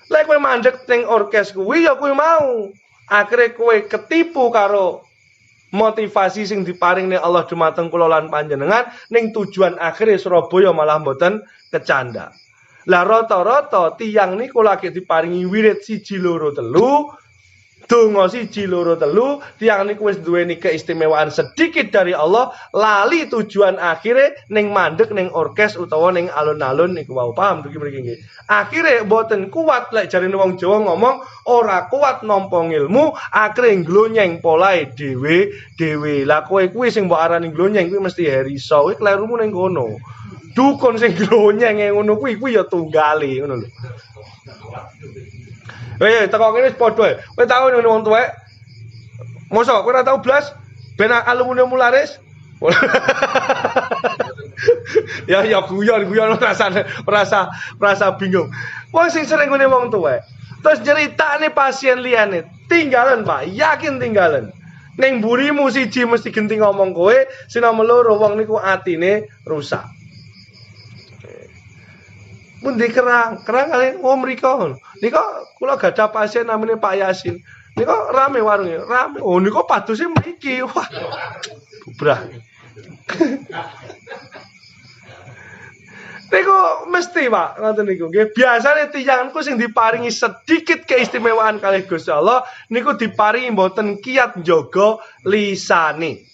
Lek kowe mandek teng orkes kuwi ya kowe mau. Akhire kowe ketipu karo motivasi sing diparing ning Allah dumateng kula lan panjenengan ning tujuan akhire Surabaya malah mboten kecanda. Lah rata-rata tiyang niku lagi diparingi wirid 1 2 3, donga 1 2 3, tiyang niku wis duweni keistimewaan sedikit dari Allah, lali tujuan akhire ning mandek ning orkes utawa ning alun-alun niku wau. Paham dugi mriki nggih. Akhire mboten kuat lek jarine wong Jawa ngomong ora kuat nampa ilmu, akhire glonyeng polahe dhewe-dhewe. Lah kowe kuwi sing mbok arani glonyeng kuwi mesti Heriso. Kuwi klerumu ning kono. Dukun sing glonyeng ngono kuwi ya tunggale ngono lho. Teko kene wis padha ae. Kowe tau ngene wong tuwek. Mosok kowe ora tau blas ben aluminium laris? ya guyon rasa bingung. Wong sing sering ngene wong tuwek. Terus ceritane pasien liyane, tinggalan, Pak. Yakin tinggalan. Ning mburimu siji mesti genti ngomong kowe, sing nomor loro wong niku atine rusak. Pundi Kerang kali mriko. Nika kula gadah pasien namanya Pak Yasin. Nika rame warungnya, rame. Oh nika paduse mriki. Wah. Bubrah. Niku mesti, Pak, ngoten niku nggih. Biasane tiyangku sing diparingi sedikit keistimewaan kalih Gusti Allah niku diparingi mboten kiat njaga lisane.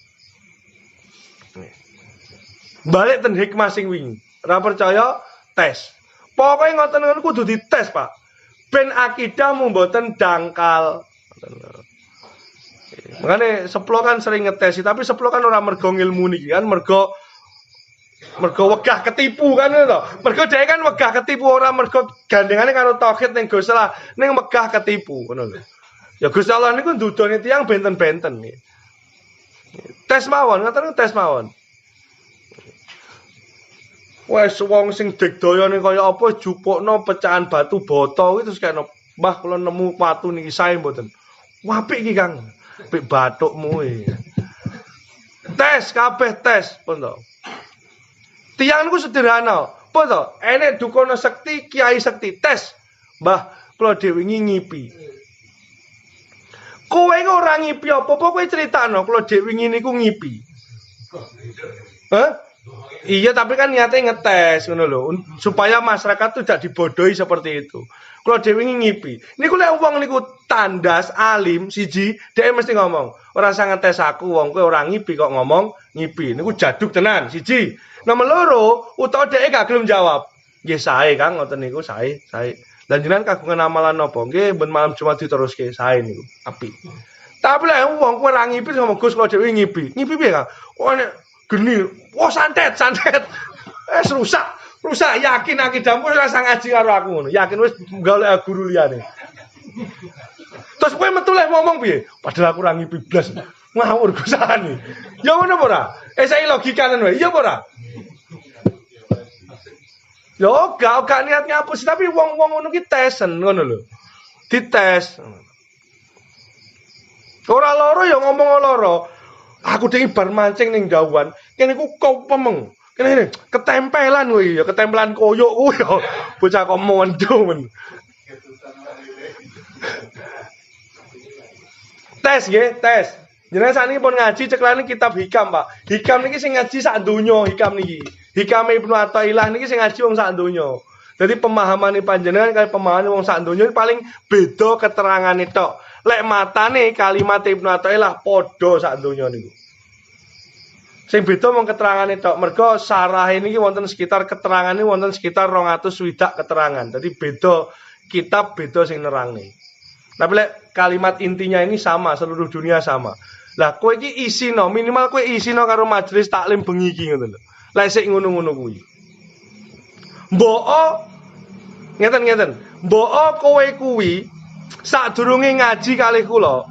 Balik ten hikmah sing wingi. Ora percaya tes. Pokoke ngoten kudu dites, Pak. Ben akidahmu mboten dangkal. Makane seplo kan sering ngetesi, tapi seplo kan ora mergo ngilmu niki kan, mergo wegah ketipu kan to. Mergo dhewe kan wegah ketipu ora mergo gandengane karo tauhid ning Gusti Allah, ning wegah ketipu ngono lho. Ya Gusti Allah niku ndudoni tiyang benten-benten nggih. Tes mawon, ngoten tes mawon. Wes wong sing digdayane kaya apa jupukno pecahan batu bata kuwi terus kene Mbah kula nemu watu niki sae mboten. Apik iki Kang. Apik bathukmu iki. Tes kabeh tes pun to. Tiyang niku sederhana. Apa to? Enek dukun sekti, kiai sekti tes. Mbah kula dhewe ngipi. Kowe ora ngipi apa-apa kowe critakno kula dhewe niku ngipi. Hah? Iya, tapi kan niatnya ngetes ngono lho, supaya masyarakat tidak dibodohi seperti itu. Kalau dhewe ngipi, niku lek wong niku tandas alim siji, dhek mesti ngomong, ora usah ngetes aku wong kowe ora ngipi kok ngomong ngipi. Niku jaduk tenan siji. Nomor loro, utawa dhek gak gelem jawab. Nggih sae Kang, ngoten niku sae. Lan jenengan kagungan amalan napa? Nggih ben malam Jumat diteruske sae niku. Apik. Tapi lek wong kowe ora ngipi ngomong Gus kalau dhewe ngipi. Ngipi piye Kang? Oh nek geni, wah santet. Rusak, yakin akidahmu rasa ngaji karo aku ngono. Yakin wis golek guru liyane. Terus kowe metu lek ngomong piye? Padahal aku ora ngipi blas. Ngawur gusane. Ya ngono apa ora? Saya logikanen wae. Ya apa ora? Yo gak niat ngapus, tapi wong-wong ngono ki tesen ngono lho. Dites. Ora loro ya ngomong loro. Aku dhewe bar mancing ning dawan, kene ku kau pemeng. Ini ketempelan kuwi ya, ketempelan koyok kuwi ya. Bocah komodo men. Tes nggih, tes. Jenengan sakniki pun ngaji ceklane kitab Hikam, Pak. Hikam niki sing ngaji sak donya Hikam niki. Hikam Ibnu Athaillah niki sing ngaji wong sak donya. Jadi pemahamane panjenengan kali pemahamane wong sak donya paling beda keterangane tok. Lek matane kalimat Ibnu Athaillah padha sak donya niku. Sing beda mung keterangane tok. Mergo sarah niki wonten sekitar keterangane wonten sekitar 200 swidak keterangan. Jadi beda kitab beda sing nerangne. Tapi lek kalimat intinya ini sama, seluruh dunia sama. Lah kowe iki isino, minimal kowe isino karo majelis taklim bengi iki ngono lho. Lek sik ngono-ngono kuwi. Mbok ngeten-ngeten. Mbok kowe kuwi sadurunge ngaji kalih kula.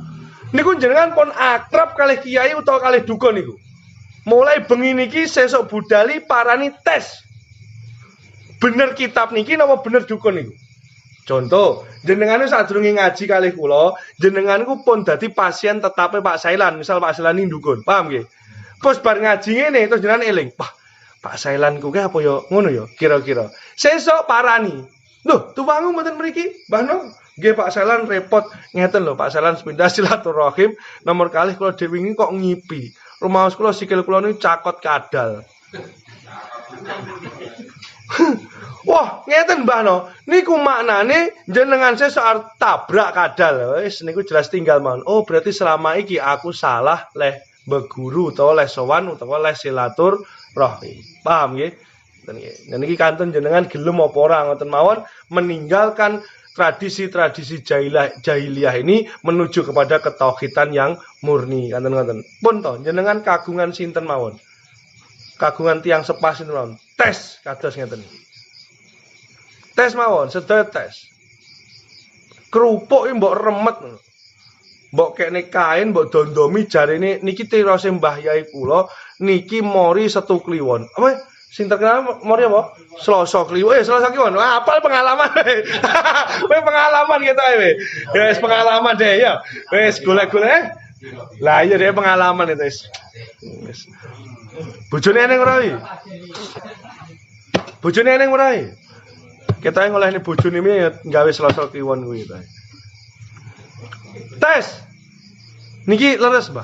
Niku jenengan pun akrab kalih kiai utawa kalih dukun niku. Mulai bengi niki sesuk budali parani tes. Bener kitab niki napa bener dukun niku? Contoh, jenengan sadurunge ngaji kalih kula, jenengan ku pun dadi pasien tetape Pak Sailan, misal Pak Sailan ini dukun, paham nggih? Terus bar ngaji ngene terus jenengan eling, "Wah, Pak Sailan ku ki apa ya ngono ya kira-kira." Sesuk parani. Loh, tuwangu mboten mriki, Mbah No. Nggih Pak Sailan repot ngeten lho, Pak Sailan sepindah silaturahim, nomor kalih kula dhewe wingi kok ngipi. Rumaos kula sikil kula niku cakot kadal. Wah, ngeten Mbah No. Niku maknane jenengan sesuk tabrak kadal. Wis niku jelas tinggal mawon. Oh, berarti selama iki aku salah leh beguru utawa leh sowan utawa leh silaturahim. Paham nggih? Dan niki kanten jenengan gelem apa ora ngoten mawon meninggalkan tradisi-tradisi jahiliyah ini menuju kepada ketauhidan yang murni. Kanten-kanten. Pun to, jenengan kagungan sinten mawon? Kagungan tiang sepah sinten mawon? Tes kados ngeten. Tes mawon, sedaya tes. Kerupuk iki mbok remet. Mbok kekne kain, mbok dondomi jarine niki tirose Mbah Yai kula niki mori Setu Kliwon. Apa sing terkenal mori apa? Selasa Kliwon. Selasa Kliwon. Wah, apal pengalaman. Kowe pengalaman gitu ae. Ya wis pengalaman deh ya. Wis golek-golek. Lah iya deh pengalaman itu wis. Wis. Bojone eneng ora iki? Bojone eneng ora iki? Kita yang ngolehne bojone mi gawe Selasa Kliwon kuwi ta. Tes. Niki leres, Mbah.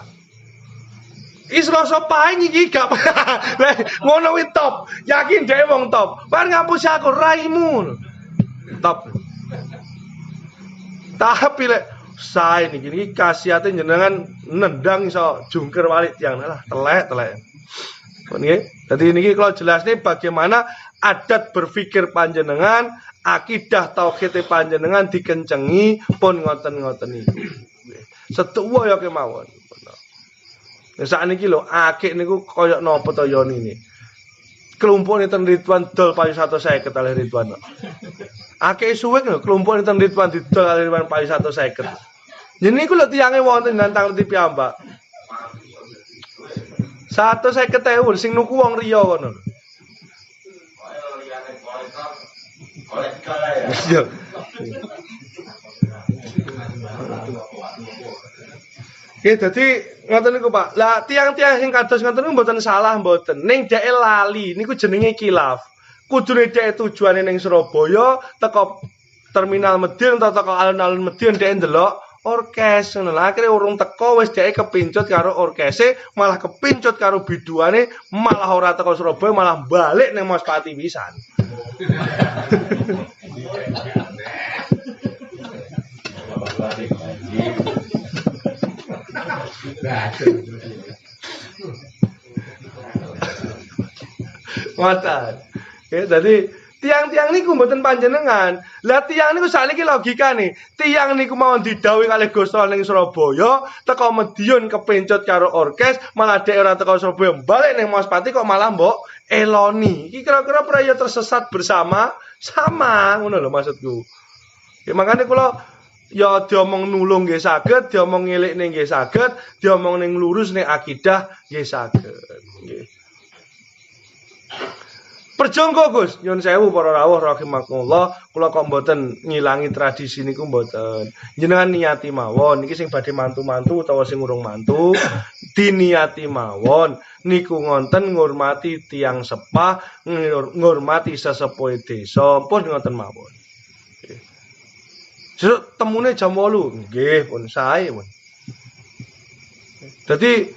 Selasa paing iki gak. Ngono kuwi top. Yakin dhewe wong top. Bar ngapusi aku raimu. Top. Tapi lek sae niki khasiate jenengan nendang iso jungker walik tiyang lah telek-telek. Nggih. Dadi niki kalau jelasne bagaimana adat berpikir panjenengan, akidah tauhid panjenengan dikencengi pun ngoten-ngoten niku. Setuwa ya kemawon. Nah sakniki lho akik niku kaya napa to ya nini. Kelompok ten Ridwan dol payu 150 kalih Ridwan. Akik suwek lho kelompok ten Ridwan didol kalih Ridwan payu 150. Yen niku lho tiyange wonten nantang leti piyambak. 150.000 sing nuku wong riya kono. Iya. Ya dadi ngoten niku Pak. Lah tiang-tiang sing kados ngoten niku mboten salah mboten. Ning dhek lali niku jenenge khilaf. Kudune dhek tujuane ning Surabaya teko terminal Medion atau teko alun-alun Medion dhek ndelok orkes ngono. Akhire urung teko wis dhek kepincut karo orkese, malah kepincut karo biduane, malah ora teko Surabaya malah balik ning Mospati pisan. Ngoten. Ya, jadi tiang-tiang niku mboten panjenengan. Lah tiang niku sakniki logikane. Tiang niku mawon didhawuhi kalih Gusti ning Surabaya, teko Medion kepencut karo orkes, malah dhek ora teko Surabaya, balik ning Mospati kok malah mbok eloni. Iki kira-kira praya tersesat bersama sama ngono lho maksudku. Ya makane kula ya diomong nulung nggih saged, diomong ngelikne nggih saged, diomong ning lurus ning akidah nggih saged. Nggih. Perjonggo Gus, nyun sewu para rawuh rahimakumullah, kula kok mboten ngilangi tradisi niku mboten. Jenengan niati mawon, iki sing badhe mantu-mantu utawa sing urung mantu, diniati mawon niku ngonten ngurmati tiang sepah, ngurmati sesepuhe desa, pun ngoten mawon. Sesuk temune jam 8, nggih pun sae pun. Dadi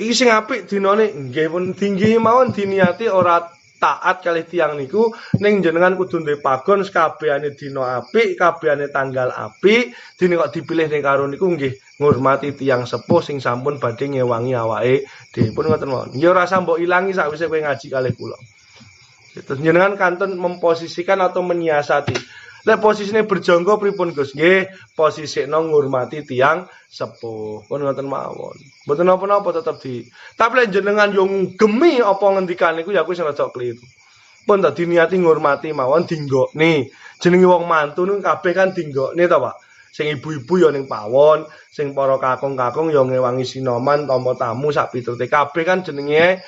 iki sing apik dinane nggih pun tinggi mawon diniati ora taat kalih tiyang niku ning jenengan kudu duwe pagon kabehane dina apik, kabehane tanggal apik, dene kok dipilih ning karo niku nggih ngurmati tiyang sepuh sing sampun badhe ngewangi awake dhewe pun ngoten mawon. Ya ora usah mbok ilangi sakwise kowe ngaji kalih kula. Terus jenengan kanten memposisikan atau menyiasati. Lek posisine berjonggo pripun Gus? Nggih, posisikno ngurmati tiyang sepuh. Pun ngoten mawon. Mboten napa-napa tetep di. Tapi lek jenengan yo ngemi apa ngendikan niku ya kuwi sing rada kliru. Pun tak diniati ngurmati mawon dinggokne. Jenenge wong mantu niku kabeh kan dinggokne to, Pak. Sing ibu-ibu ya ning pawon, sing para kakung-kakung ya ngewangi sinoman tampa tamu sak piturute kabeh kan jenenge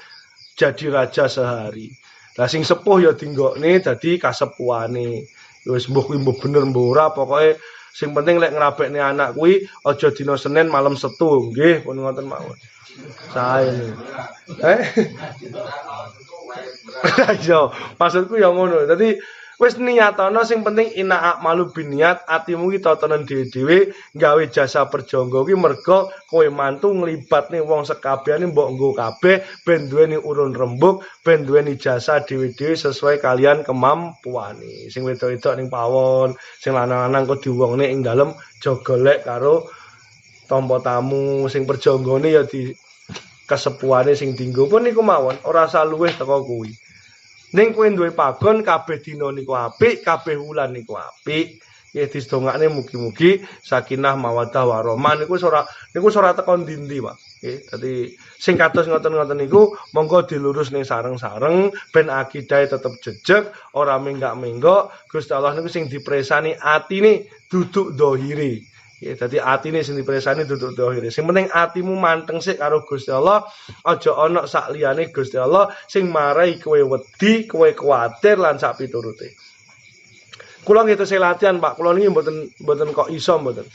jadi raja sehari. Lah sing sepuh ya dinggokne dadi kasepuhane. Wis mbuh kuwi mbuh bener mbuh ora pokoke sing penting lek ngrabekne anak kuwi aja dina Senin malam Setu nggih pun ngoten mawon. Sae. Iya, maksudku ya ngono. Dadi wis niatono sing penting ina malu biniat atimu ki tatanen dhewe-dhewe gawe jasa perjonggo ki merga kowe mantu nglibatne wong sekabehane mbok nggo kabeh ben duweni urun rembug ben duweni jasa dhewe-dhewe sesuai kalian kemampuane sing wedok-wedok ning pawon sing lanang-lanang kok diwongne ing dalem jogolek karo tampa tamu sing perjonggone ya di kesepuhane sing dienggo pun niku mawon ora usah luwih teko kuwi. Ning kowe duwe pagon kabeh dina niku apik, kabeh wulan niku apik. Ya disdongakne mugi-mugi sakinah mawaddah warahmah niku ora teko ndi-ndi, Pak. Nggih, dadi sing kados ngoten-ngoten niku monggo dilurus ning sareng-sareng ben akidahe tetep jejeg, ora menggak-menggok. Gusti Allah niku sing dipresani atine duduk dohire. Ya, dadi atine sing dipresani duduk dohire. Sing penting atimu manteng sik karo Gusti Allah, aja ana sak liyane Gusti Allah sing marai kowe wedi, kowe kuwatir lan sak piturute. Kula nggih tesih latihan, Pak. Kula niki mboten kok iso mboten.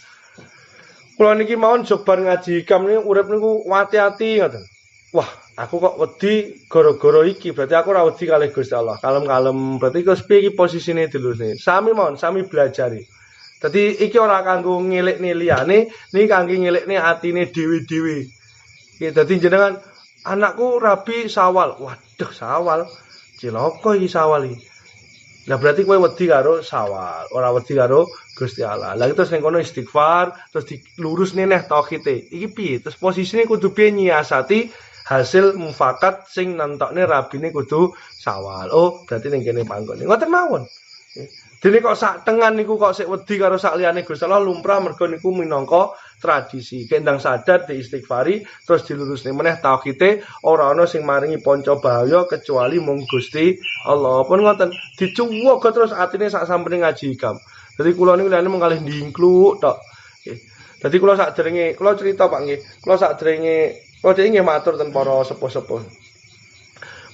Kula niki mawon jobar ngaji hikam niku urip niku ati-ati ngoten. Wah, aku kok wedi gara-gara iki, berarti aku ora wedi kalih Gusti Allah. Kalem-kalem berarti kok piye iki posisine dilurusne. Sami mawon, sami belajari. Dadi iki ora kanggo ngelikne liyane, niki kanggo ngelikne atine dhewe-dhewe. Iki dadi jenengan anakku rabi Sawal. Waduh, Sawal. Cilaka iki Sawal iki. Lah berarti kowe wedi karo Sawal, ora wedi karo Gusti Allah. Lah terus ning kono istighfar, terus dilurusne neh tauhide. Iki piye? Terus posisine kudu piye nyiasati hasil mufakat sing nentokne rabine kudu Sawal. Oh, berarti ning kene panggone. Ngoten mawon. Dene kok sak tengan niku kok sik wedi karo sak liyane Gusti Allah lumrah mergo niku minangka tradisi. Kendang sadar diistighfari terus dilurusne meneh tauhide ora ana sing maringi panca bahaya kecuali mung Gusti Allah. Pun ngoten dicuwok terus atine sak sampene ngaji hikam. Dadi kula niku liyane mengkalih ndingkluk tok. Nggih. Dadi kula sakderenge kula cerita Pak nggih. Kula sakderenge kula dhewe nggih matur ten para sepuh-sepuh.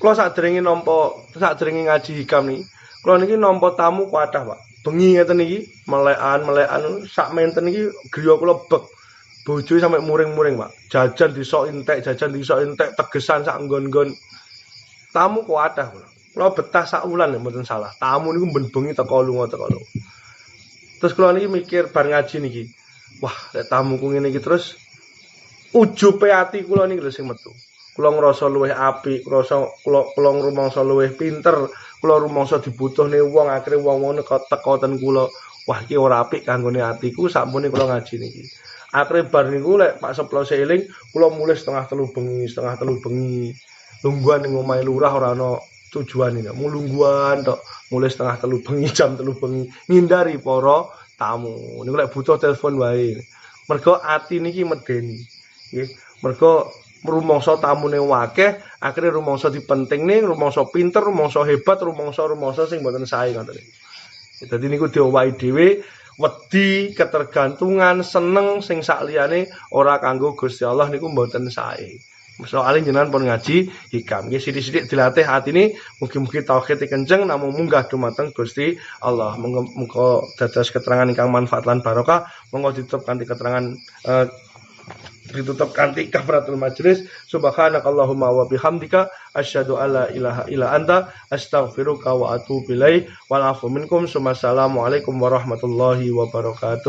Kula sakderenge ngaji hikam niki kula niki nampa tamu kathah, Pak. Bengi ngeten iki, melekan sak menten iki griya kula bek. Bojoe sampe muring-muring, Pak. Jajan disok entek, tegesan sak nggon-nggon. Tamu kathah kula. Kula betah sak wulan nek mboten salah. Tamu niku ben bengi teko lunga. Terus kula niki mikir bar ngaji niki. Wah, lek tamuku ngene iki terus ujube ati kula niki lho sing metu. Kula ngrasa luwih apik, kula ngrumangsa luwih pinter, kula rumangsa dibutuhne wong, akhire wong-wong teko ten kula. Wah, iki ora apik kanggone atiku sampune kula ngaji niki. Akhire bar niku lek Pak Seplose eling, kula mulih setengah telu bengi. Lungguhan ning omahe lurah ora ana tujuane kok. Mulungguhan tok, mulih setengah telu bengi, jam 3 bengi, ngindari para tamu. Niku lek butuh telepon wae. Mergo ati niki medeni. Nggih, mergo rumangsa tamune wakeh, akhire rumangsa dipentingne, rumangsa pinter, rumangsa hebat, rumangsa sing mboten sae ngoten iki. Dadi niku diowahi dhewe, wedi, ketergantungan, seneng sing sak liyane ora kanggo Gusti Allah niku mboten sae. Soalnya jenengan pun ngaji hikam. Ya sithik-sithik dilatih atine mugi-mugi tauhid kenceng namung munggah dumateng Gusti Allah. Monggo dados keterangan ingkang manfaat lan barokah. Monggo ditutup kanthi keterangan ditutup kanthi kafaratul majelis. Subhanakallahumma wa bihamdika asyhadu alla ilaha illa anta astaghfiruka wa atubu ilaik. Wal afu minkum. Assalamualaikum warahmatullahi wabarakatuh.